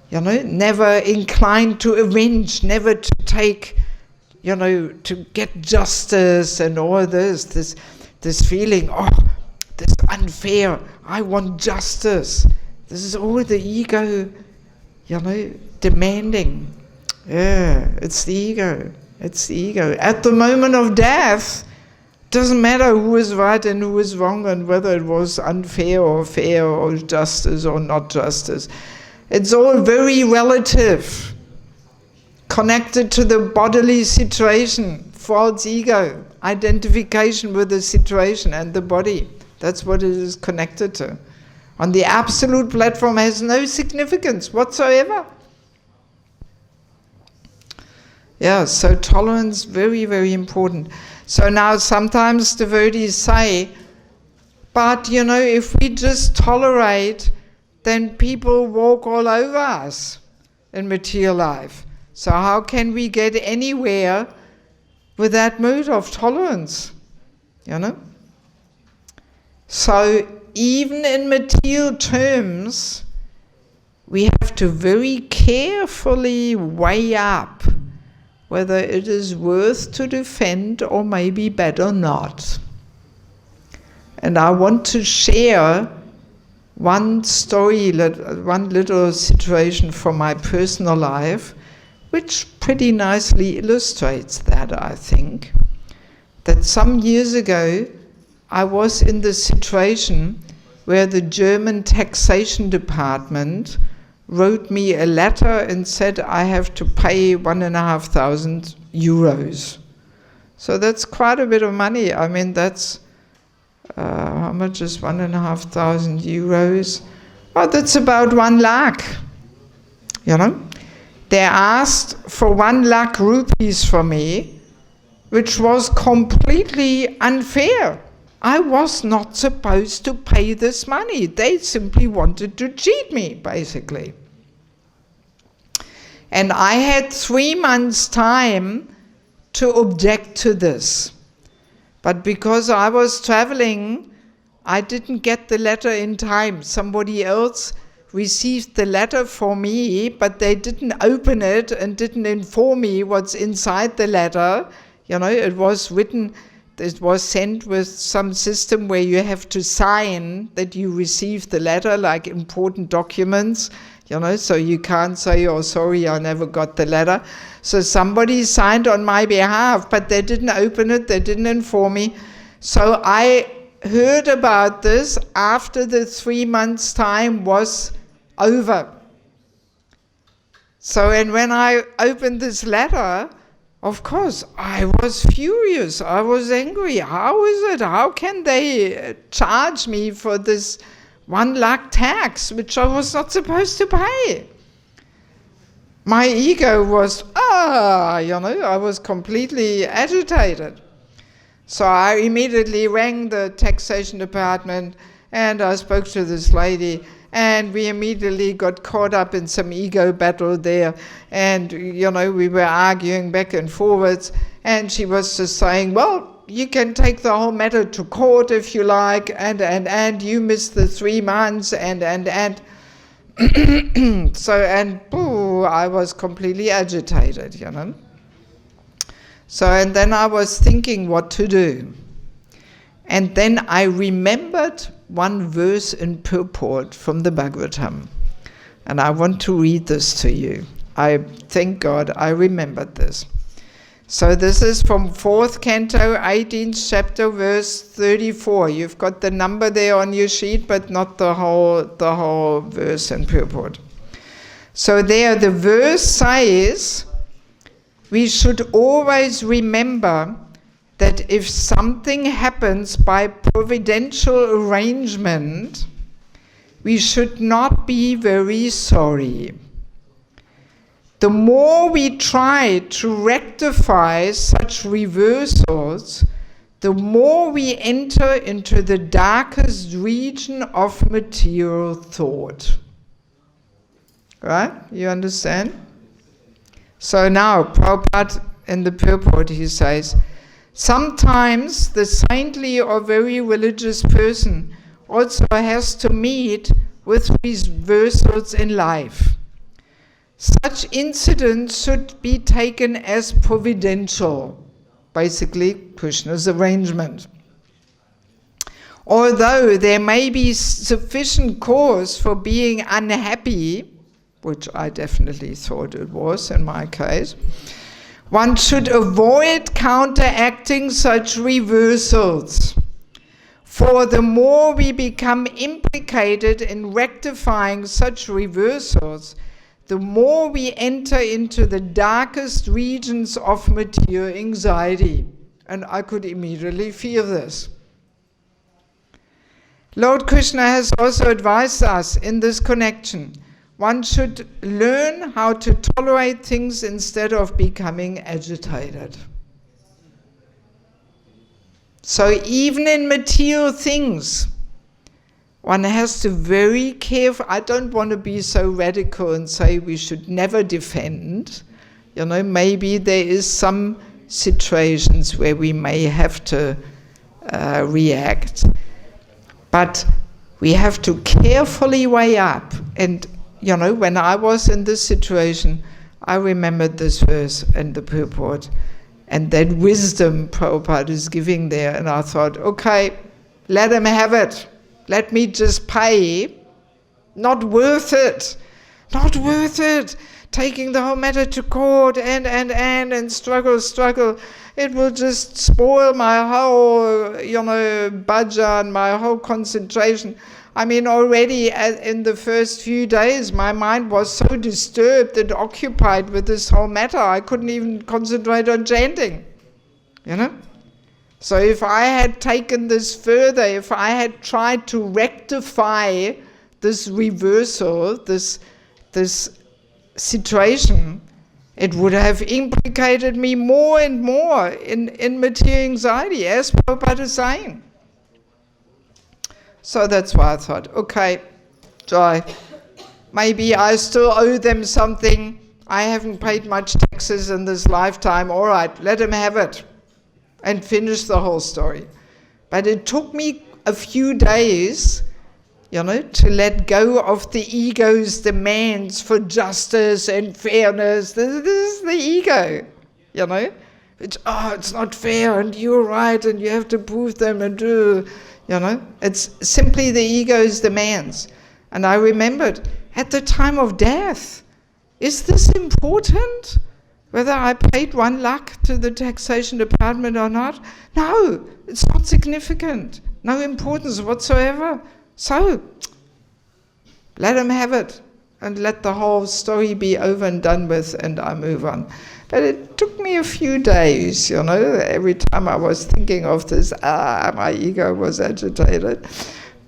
you know, never inclined to avenge, never to take, you know, to get justice and all this feeling, oh, this unfair, I want justice. This is all the ego, you know, demanding. Yeah, it's the ego. It's the ego. At the moment of death, doesn't matter who is right and who is wrong and whether it was unfair or fair or justice or not justice. It's all very relative, connected to the bodily situation, false ego, identification with the situation and the body. That's what it is connected to. On the absolute platform has no significance whatsoever. Yeah, so tolerance, very, very important. So now sometimes devotees say, but you know, if we just tolerate, then people walk all over us in material life. So how can we get anywhere with that mood of tolerance? You know? So even in material terms, we have to very carefully weigh up whether it is worth to defend or maybe better not. And I want to share one story, one little situation from my personal life, which pretty nicely illustrates that, I think. That some years ago, I was in the situation where the German taxation department wrote me a letter and said I have to pay 1,500 euros. So that's quite a bit of money. I mean, that's, how much is 1,500 euros? Oh, that's about 1 lakh, you know. They asked for 1 lakh rupees from me, which was completely unfair. I was not supposed to pay this money. They simply wanted to cheat me, basically. And I had 3 months' time to object to this. But because I was traveling, I didn't get the letter in time. Somebody else received the letter for me, but they didn't open it and didn't inform me what's inside the letter. You know, it was written, it was sent with some system where you have to sign that you received the letter, like important documents, you know, so you can't say, oh, sorry, I never got the letter. So somebody signed on my behalf, but they didn't open it, they didn't inform me. So I heard about this after the 3 months' time was over. So, and when I opened this letter, of course, I was furious. I was angry. How is it? How can they charge me for this 1 lakh tax, which I was not supposed to pay? My ego was, you know, I was completely agitated. So I immediately rang the taxation department and I spoke to this lady, and we immediately got caught up in some ego battle there, and you know, we were arguing back and forwards, and she was just saying, well, you can take the whole matter to court if you like, and you missed the 3 months, and so, and boo, I was completely agitated, you know. So, and then I was thinking what to do. And then I remembered one verse in purport from the Bhagavatam. And I want to read this to you. I thank God I remembered this. So this is from 4th Canto, 18th chapter, verse 34. You've got the number there on your sheet, but not the whole verse and purport. So there the verse says, we should always remember that if something happens by providential arrangement, we should not be very sorry. The more we try to rectify such reversals, the more we enter into the darkest region of material thought. Right? You understand? So now, Prabhupada in the purport, he says, sometimes the saintly or very religious person also has to meet with reversals in life. Such incidents should be taken as providential, basically Krishna's arrangement. Although there may be sufficient cause for being unhappy, which I definitely thought it was in my case, one should avoid counteracting such reversals. For the more we become implicated in rectifying such reversals, the more we enter into the darkest regions of material anxiety. And I could immediately feel this. Lord Krishna has also advised us in this connection. One should learn how to tolerate things instead of becoming agitated. So even in material things, one has to very careful. I don't want to be so radical and say we should never defend. You know, maybe there is some situations where we may have to react. But we have to carefully weigh up. And, you know, when I was in this situation, I remembered this verse and the purport. And that wisdom Prabhupada is giving there. And I thought, okay, let him have it. Let me just pay. Not worth it. Not worth it. Taking the whole matter to court and struggle. It will just spoil my whole, bhajan, my whole concentration. I mean, already in the first few days, my mind was so disturbed and occupied with this whole matter, I couldn't even concentrate on chanting. You know? So if I had taken this further, if I had tried to rectify this reversal, this situation, it would have implicated me more and more in material anxiety, as Prabhupada is saying. So that's why I thought, okay, Joy, maybe I still owe them something. I haven't paid much taxes in this lifetime. All right, let them have it. And finish the whole story. But it took me a few days, to let go of the ego's demands for justice and fairness. This is the ego, It's not fair and you're right and you have to prove them and do, It's simply the ego's demands. And I remembered, at the time of death, is this important? Whether I paid 1 lakh to the taxation department or not? No, it's not significant. No importance whatsoever. So, let them have it and let the whole story be over and done with and I move on. But it took me a few days, every time I was thinking of this, my ego was agitated.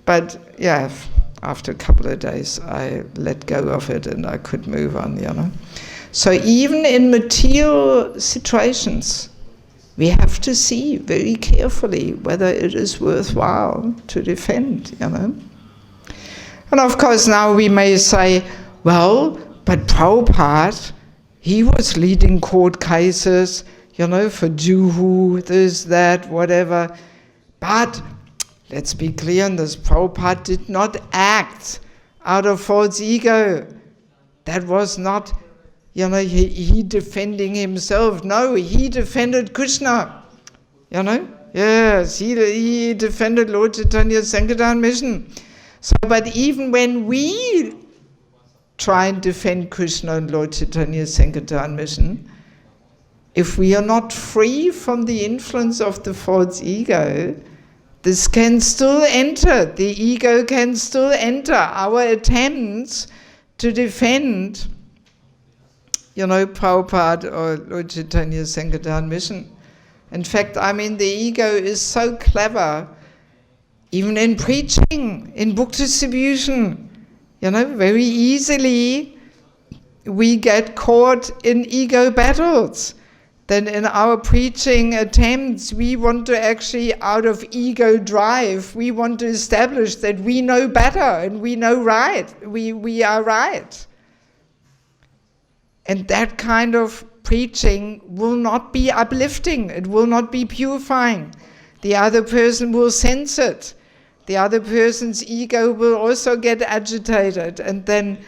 But yeah, after a couple of days I let go of it and I could move on, So even in material situations, we have to see very carefully whether it is worthwhile to defend, And of course now we may say, well, but Prabhupada, he was leading court cases, for Juhu, this, that, whatever. But let's be clear on this, Prabhupada did not act out of false ego. That was not he defending himself. No, he defended Krishna. Yes, he defended Lord Chaitanya's Sankirtan mission. So, but even when we try and defend Krishna and Lord Chaitanya's Sankirtan mission, if we are not free from the influence of the false ego, this can still enter, the ego can still enter our attempts to defend, Prabhupada or Lord Chaitanya's Sankirtan mission. In fact, the ego is so clever, even in preaching, in book distribution, very easily we get caught in ego battles. Then in our preaching attempts, we want to actually, out of ego drive, we want to establish that we know better and we know right. We are right. And that kind of preaching will not be uplifting. It will not be purifying. The other person will sense it. The other person's ego will also get agitated, and then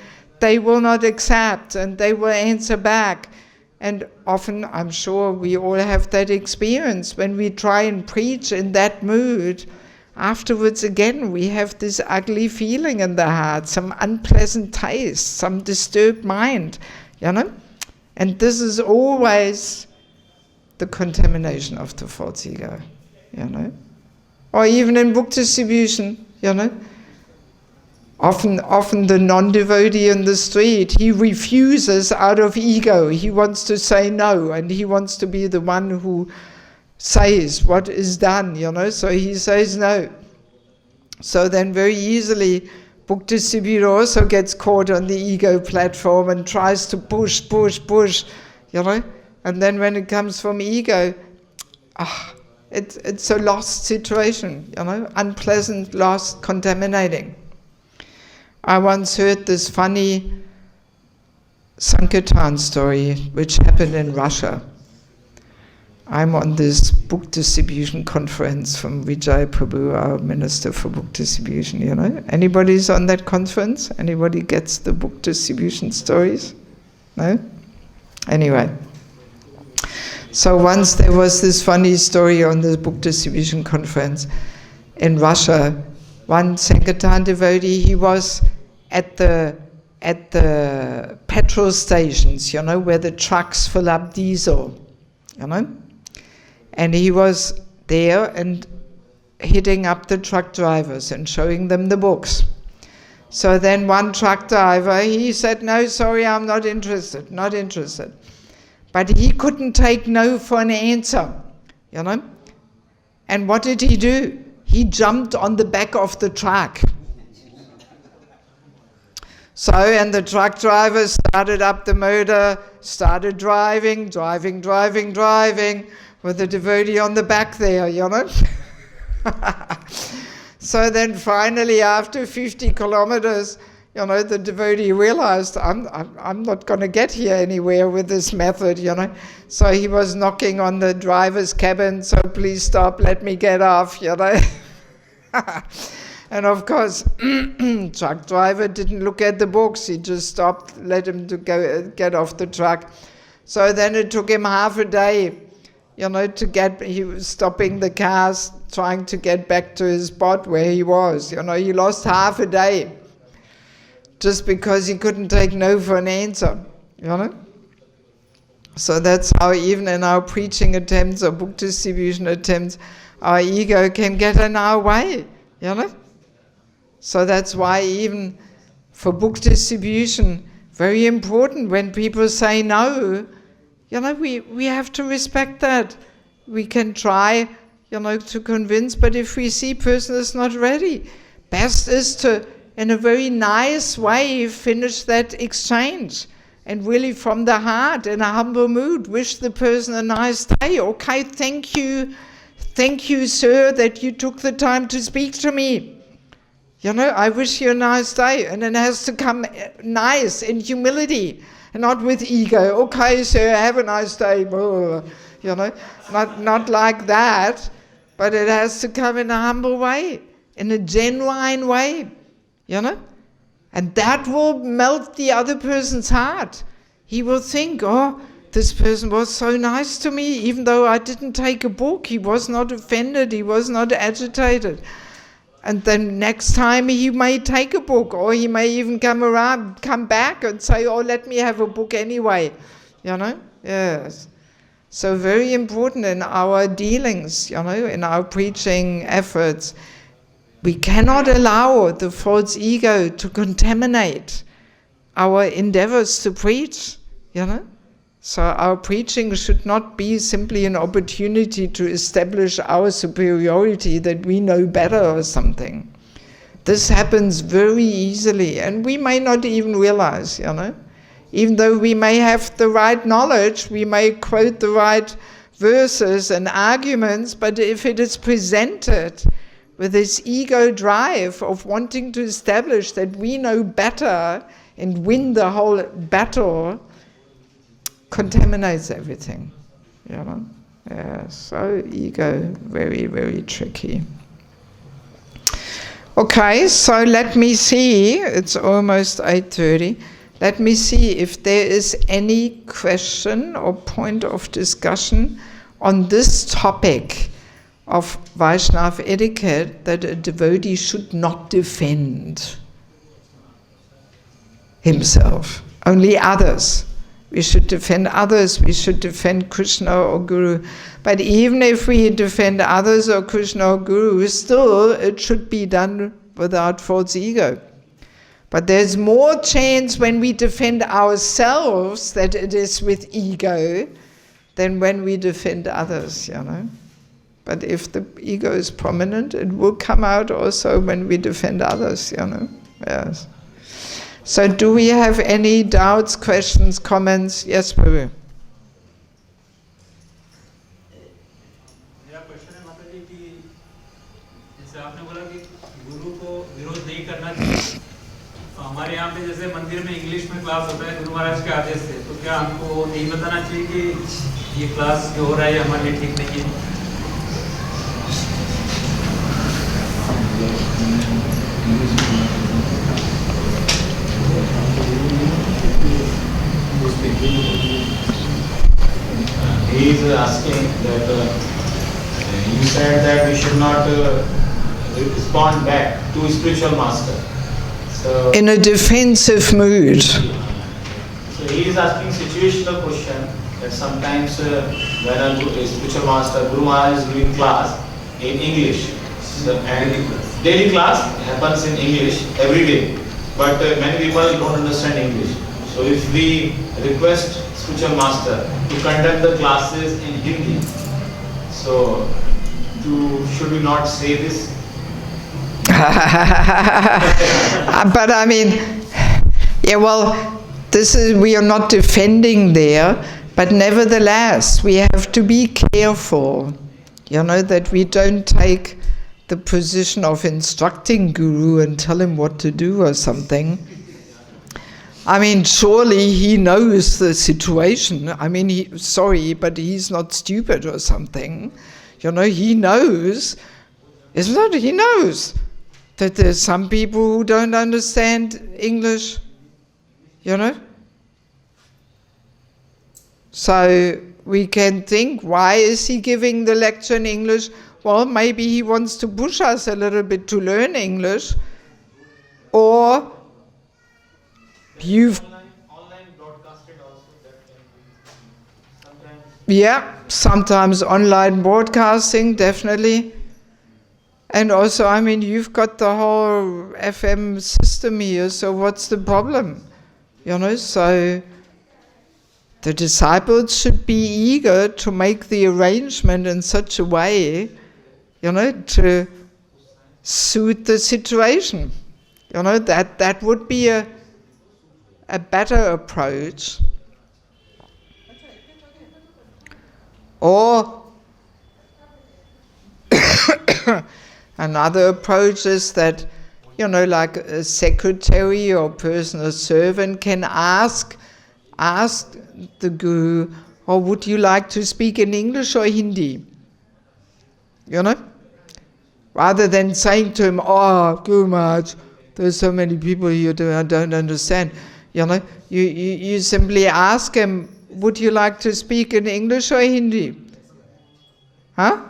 they will not accept and they will answer back. And often, I'm sure we all have that experience, when we try and preach in that mood, afterwards again we have this ugly feeling in the heart, some unpleasant taste, some disturbed mind, And this is always the contamination of the false ego, Or even in book distribution, Often the non-devotee in the street, he refuses out of ego. He wants to say no, and he wants to be the one who says what is done, so he says no. So then very easily, book distributor also gets caught on the ego platform and tries to push, And then when it comes from ego, it's a lost situation, unpleasant, lost, contaminating. I once heard this funny Sankirtan story which happened in Russia. I'm on this book distribution conference from Vijay Prabhu, our Minister for Book Distribution, Anybody's on that conference? Anybody gets the book distribution stories? No? Anyway. So once there was this funny story on the book distribution conference in Russia. One Sankirtan devotee, he was at the petrol stations, where the trucks fill up diesel, And he was there and hitting up the truck drivers and showing them the books. So then one truck driver, he said, "No, sorry, I'm not interested. But he couldn't take no for an answer, And what did he do? He jumped on the back of the truck. So, and the truck driver started up the motor, started driving, with the devotee on the back there, So then finally, after 50 kilometers, the devotee realized, I'm not going to get here anywhere with this method, So he was knocking on the driver's cabin, so please stop, let me get off, And of course, truck driver didn't look at the books, he just stopped, let him to get off the truck. So then it took him half a day, he was stopping the cars, trying to get back to his spot where he was, he lost half a day. Just because he couldn't take no for an answer, So that's how even in our preaching attempts or book distribution attempts, our ego can get in our way, So that's why even for book distribution, very important when people say no, we have to respect that. We can try, to convince, but if we see person is not ready, best is to, in a very nice way, finish that exchange. And really from the heart, in a humble mood, wish the person a nice day. Okay, thank you, sir, that you took the time to speak to me. I wish you a nice day. And it has to come nice, in humility, and not with ego. Okay, sir, have a nice day. Not like that, but it has to come in a humble way, in a genuine way. And that will melt the other person's heart. He will think, this person was so nice to me, even though I didn't take a book. He was not offended, he was not agitated. And then next time he may take a book, or he may even come back and say, oh, let me have a book anyway. Yes. So very important in our dealings, in our preaching efforts. We cannot allow the false ego to contaminate our endeavors to preach, So our preaching should not be simply an opportunity to establish our superiority, that we know better or something. This happens very easily, and we may not even realize, Even though we may have the right knowledge, we may quote the right verses and arguments, but if it is presented with this ego drive of wanting to establish that we know better and win the whole battle, contaminates everything. Yeah, so ego, very, very tricky. Okay, so let me see, it's almost 8:30. Let me see if there is any question or point of discussion on this topic of Vaishnava etiquette, that a devotee should not defend himself, only others. We should defend others, we should defend Krishna or Guru. But even if we defend others or Krishna or Guru, still it should be done without false ego. But there's more chance when we defend ourselves that it is with ego than when we defend others, But if the ego is prominent, it will come out also when we defend others, Yes. So do we have any doubts, questions, comments? Yes, Prabhu. मेरा question है माता जी कि जैसे आपने बोला कि गुरु को विरोध नहीं करना चाहिए, तो हमारे यहाँ पे जैसे मंदिर में इंग्लिश में क्लास होता है गुरु महाराज के आदेश से, तो क्या हमको नहीं बताना चाहिए कि ये क्लास जो हो रहा है हमारे लिए ठीक नहीं है? He is asking that you said that we should not respond back to spiritual master. So in a defensive mood. So he is asking situational question that sometimes when a spiritual master, Guru Maharaj is giving class in English, and daily class happens in English every day, but many people don't understand English. So if we request spiritual master to conduct the classes in Hindi, so should we not say this? But I mean, we are not defending there, but nevertheless, we have to be careful, that we don't take the position of instructing Guru and tell him what to do or something. I mean, surely he knows the situation. I mean, but he's not stupid or something. He knows, isn't it? He knows that there's some people who don't understand English, So we can think, why is he giving the lecture in English? Well, maybe he wants to push us a little bit to learn English, or Online broadcasted also, that can be sometimes. Yeah, sometimes online broadcasting, definitely. And also, I mean, you've got the whole FM system here, so what's the problem? So the disciples should be eager to make the arrangement in such a way, to suit the situation. That would be a better approach. Or another approach is that, like a secretary or personal servant can ask the Guru, would you like to speak in English or Hindi? Rather than saying to him, Guru Maharaj, there's so many people here that I don't understand. You simply ask him, would you like to speak in English or Hindi? Huh?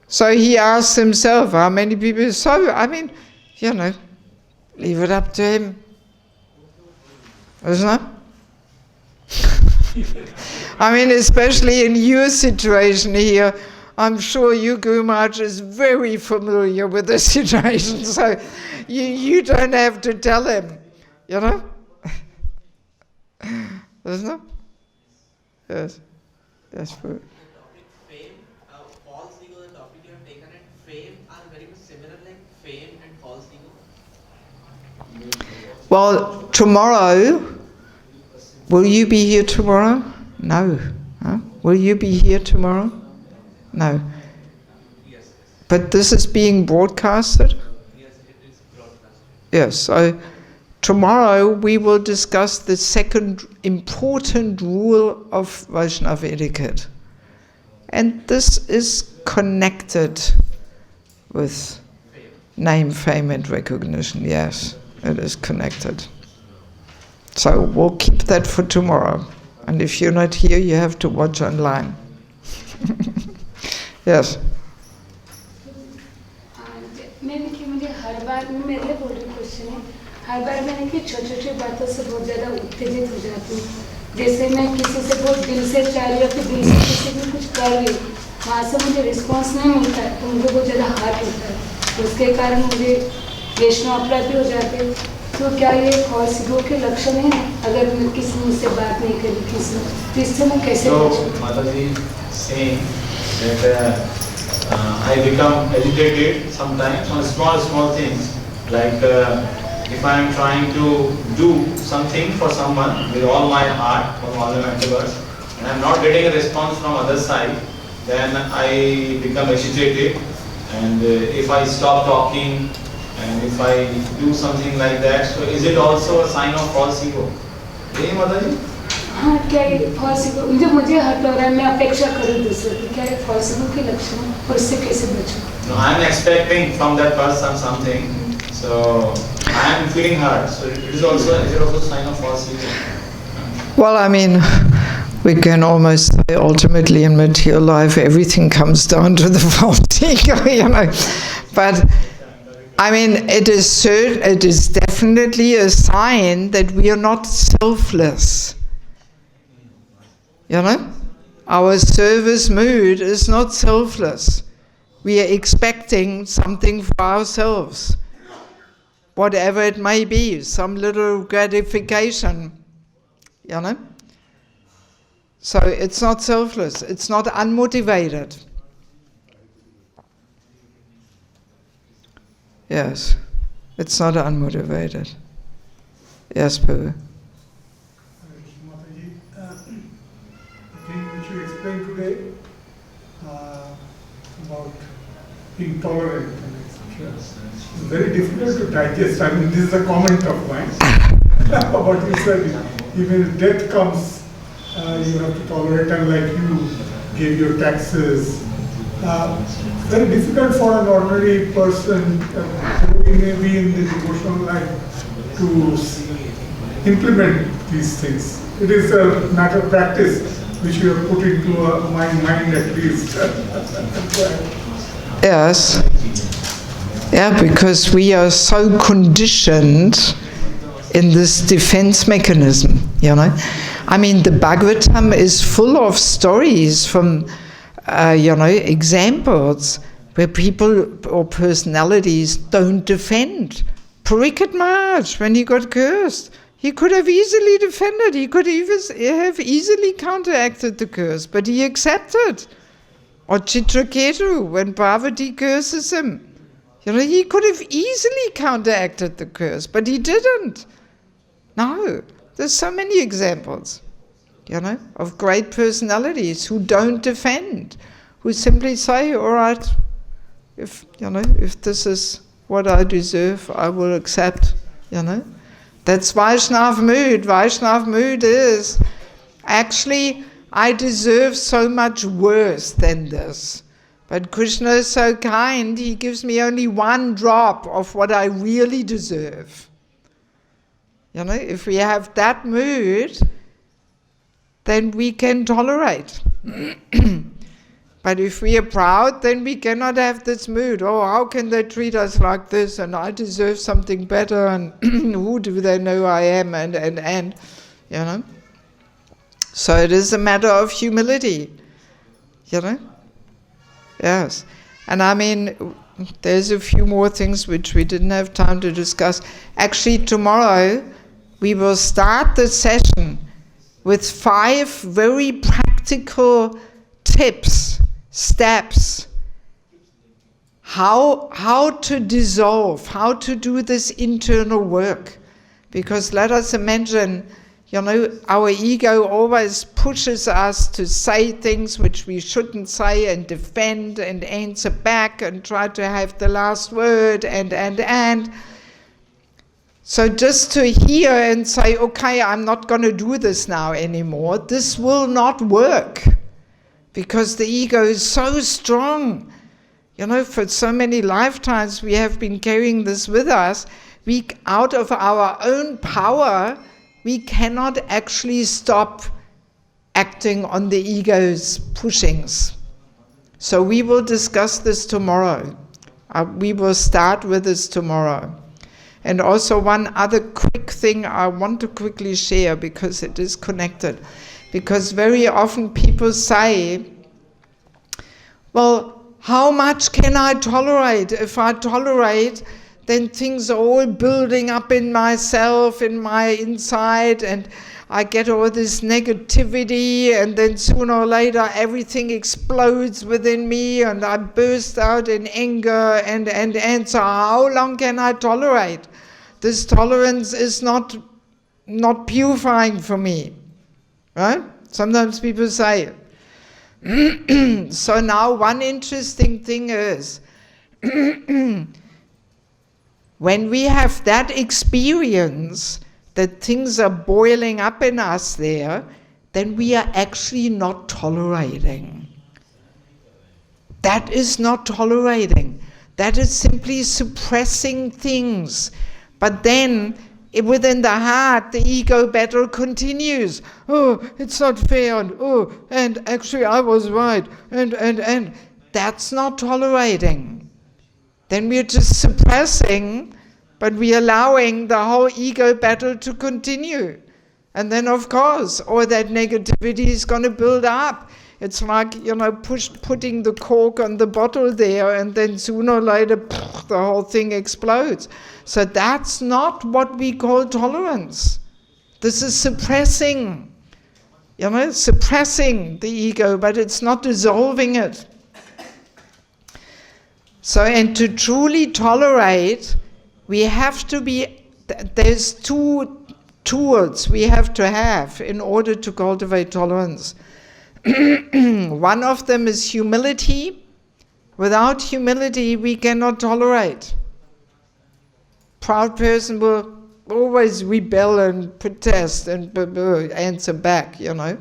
So he asks himself, how many people? So, I mean, leave it up to him. Isn't it? I mean, especially in your situation here, I'm sure you, Guru Maharaj, is very familiar with the situation, so you don't have to tell him, Isn't it? Yes. That's true. Fame, false ego, the topic you have taken, and fame are very much similar, like fame and false ego. Well, tomorrow, will you be here tomorrow? No. Huh? Will you be here tomorrow? No. Yes. But this is being broadcasted? Yes, it is broadcasted. Yes, so tomorrow we will discuss the second important rule of Vaishnava etiquette. And this is connected with name, fame and recognition. Yes, it is connected. So we'll keep that for tomorrow. And if you're not here, you have to watch online. Yes. मैंने कि मुझे हर बार मेरे लिए बोल रही question है हर बार मैंने कि छोटी छोटी बातों से बहुत ज़्यादा उत्तेजित हो जाती हूँ जैसे मैं किसी से बहुत दिल से चाह रही हूँ फिर दिल से किसी को कुछ कर रही हूँ वहाँ से मुझे रिस्पॉन्स नहीं मिलता है तो मुझे बहुत ज़्यादा हार्ट होता है उसके कारण मुझे वैष्णव अपराधी हो जाते हैं तो क्या ये false ego के लक्षण है अगर मैं किसी मुझसे बात नहीं करी किसी तो इससे मैं कैसे बचूं? Mataji saying that I become agitated sometimes on small things like if I am trying to do something for someone with all my heart from all the members and I am not getting a response from other side, then I become agitated, and if I stop talking and if I do something like that, so is it also a sign of false ego? Hey, Mataji? हाँ क्या ये false ego मुझे hurt हो रहा है मैं अपेक्षा करूँ दूसरे की क्या ये false ego के लक्षण है और इससे कैसे बचूं? No, I am expecting from that person something, so I am feeling hurt. So is it also a sign of false ego? Well, I mean, we can almost say ultimately in material life everything comes down to the false ego, But I mean, it is definitely a sign that we are not selfless. Our service mood is not selfless. We are expecting something for ourselves, whatever it may be, some little gratification, So it's not selfless, it's not unmotivated. Yes, it's not unmotivated. Yes, Prabhu. Mataji, the thing which you explained today about being tolerant and etc. It's very difficult to digest. I mean, this is a comment of mine about you said. Even if death comes, you have to tolerate, and like you gave your taxes. Very difficult for an ordinary person who may be in the devotional life to implement these things. It is a matter of practice which you have put into my mind at least. Yes. Yeah, because we are so conditioned in this defense mechanism, I mean, the Bhagavatam is full of stories from examples where people or personalities don't defend. Parikshit Maharaj, when he got cursed, he could have easily defended, he could have easily counteracted the curse, but he accepted. Or Chitraketu, when Parvati curses him, he could have easily counteracted the curse, but he didn't. No, there's so many examples. Of great personalities who don't defend, who simply say, all right, if this is what I deserve, I will accept, That's Vaishnava mood. Vaishnava mood is, actually, I deserve so much worse than this. But Krishna is so kind, he gives me only one drop of what I really deserve. You know, if we have that mood, then we can tolerate. But if we are proud, then we cannot have this mood. Oh, how can they treat us like this? And I deserve something better. And who do they know I am? And, you know. So it is a matter of humility, you know. Yes. And I mean, there's a few more things which we didn't have time to discuss. Actually, tomorrow we will start the session with 5 very practical tips, steps, how to dissolve, how to do this internal work. Because let us imagine, you know, our ego always pushes us to say things which we shouldn't say and defend and answer back and try to have the last word and. So just to hear and say, okay, I'm not going to do this now anymore, this will not work. Because the ego is so strong. You know, for so many lifetimes we have been carrying this with us. Out of our own power, we cannot actually stop acting on the ego's pushings. So we will discuss this tomorrow. We will start with this tomorrow. And also one other quick thing I want to quickly share because it is connected. Because very often people say, well, how much can I tolerate? If I tolerate, then things are all building up in myself, in my inside, and I get all this negativity, and then sooner or later everything explodes within me, and I burst out in anger, and so how long can I tolerate? This tolerance is not purifying for me, right? Sometimes people say it. So now one interesting thing is, when we have that experience that things are boiling up in us there, then we are actually not tolerating. That is not tolerating. That is simply suppressing things. But then, within the heart, the ego battle continues. Oh, it's not fair, and actually I was right, and. That's not tolerating. Then we're just suppressing, but we're allowing the whole ego battle to continue. And then, of course, all that negativity is going to build up. It's like, you know, putting the cork on the bottle there, and then sooner or later, the whole thing explodes. So that's not what we call tolerance. This is suppressing, you know, suppressing the ego, but it's not dissolving it. So, and to truly tolerate, we have to be, there's 2 tools we have to have in order to cultivate tolerance. One of them is humility. Without humility, we cannot tolerate. Proud person will always rebel and protest and answer back, you know.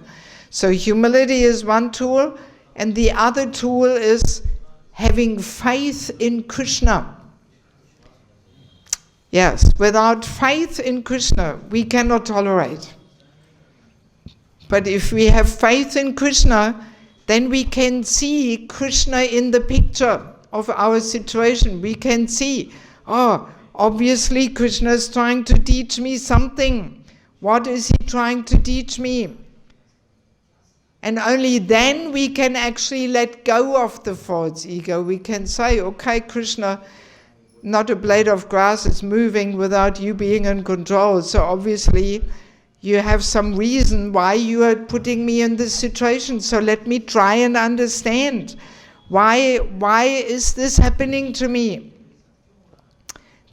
So humility is one tool, and the other tool is having faith in Krishna. Yes, without faith in Krishna, we cannot tolerate. But if we have faith in Krishna, then we can see Krishna in the picture of our situation. We can see, oh, obviously Krishna is trying to teach me something. What is he trying to teach me? And only then we can actually let go of the false ego. We can say, okay, Krishna, not a blade of grass is moving without you being in control. So obviously you have some reason why you are putting me in this situation. So let me try and understand. Why is this happening to me?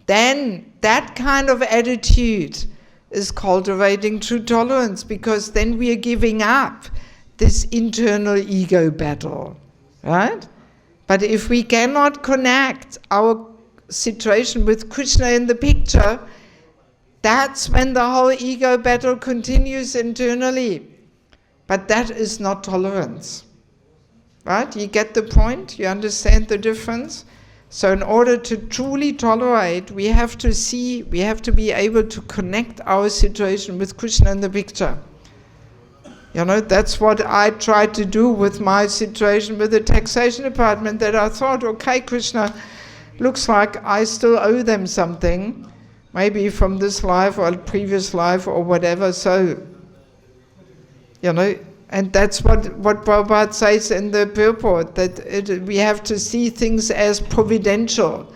Then that kind of attitude is cultivating true tolerance, because then we are giving up this internal ego battle, right? But if we cannot connect our situation with Krishna in the picture, that's when the whole ego battle continues internally. But that is not tolerance, right? You get the point? You understand the difference? So in order to truly tolerate, we have to see, we have to be able to connect our situation with Krishna in the picture. You know, that's what I tried to do with my situation with the taxation department, that I thought, okay, Krishna, looks like I still owe them something, maybe from this life or previous life or whatever, so, you know, and that's what Prabhupada says in the purport, that we have to see things as providential,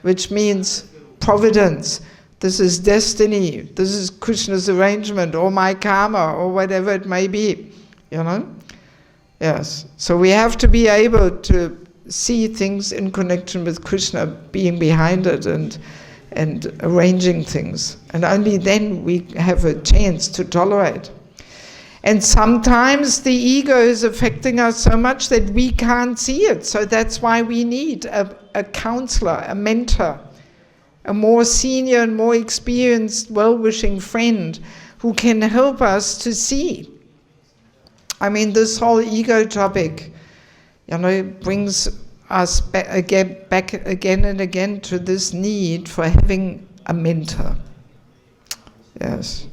which means providence. This is destiny, this is Krishna's arrangement, or my karma, or whatever it may be, you know? Yes, so we have to be able to see things in connection with Krishna being behind it and arranging things. And only then we have a chance to tolerate. And sometimes the ego is affecting us so much that we can't see it. So that's why we need a counselor, a mentor, a more senior and more experienced, well-wishing friend who can help us to see. I mean, this whole ego topic, you know, brings us back again and again to this need for having a mentor. Yes.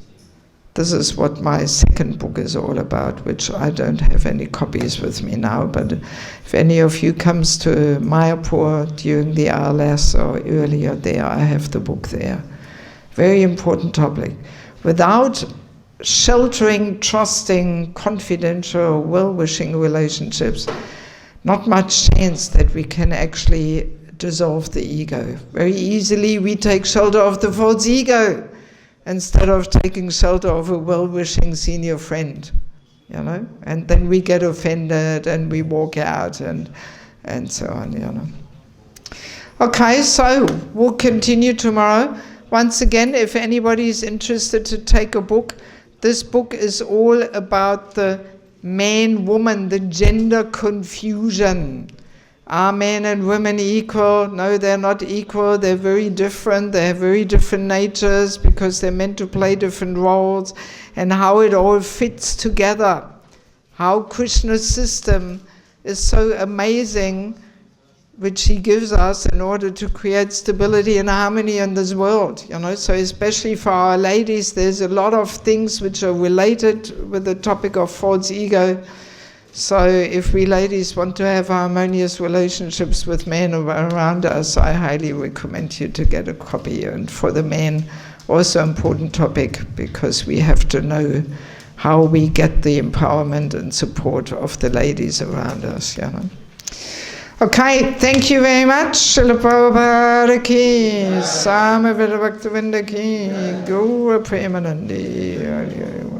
This is what my second book is all about, which I don't have any copies with me now, but if any of you comes to Mayapur during the RLS or earlier there, I have the book there. Very important topic. Without sheltering, trusting, confidential, well-wishing relationships, not much chance that we can actually dissolve the ego. Very easily we take shelter of the false ego instead of taking shelter of a well-wishing senior friend, you know, and then we get offended and we walk out and so on, you know. Okay, so we'll continue tomorrow. Once again, if anybody is interested to take a book, this book is all about the man-woman, the gender confusion. Are men and women equal? No, they're not equal. They're very different. They have very different natures because they're meant to play different roles, and how it all fits together. How Krishna's system is so amazing, which he gives us in order to create stability and harmony in this world. You know, so especially for our ladies, there's a lot of things which are related with the topic of false ego. So if we ladies want to have harmonious relationships with men around us, I highly recommend you to get a copy. And for the men, also important topic, because we have to know how we get the empowerment and support of the ladies around us, you know. Okay, thank you very much. Srila Prabhupada ki, Samaveda Bhaktivinoda ki, Gaura Premanandi.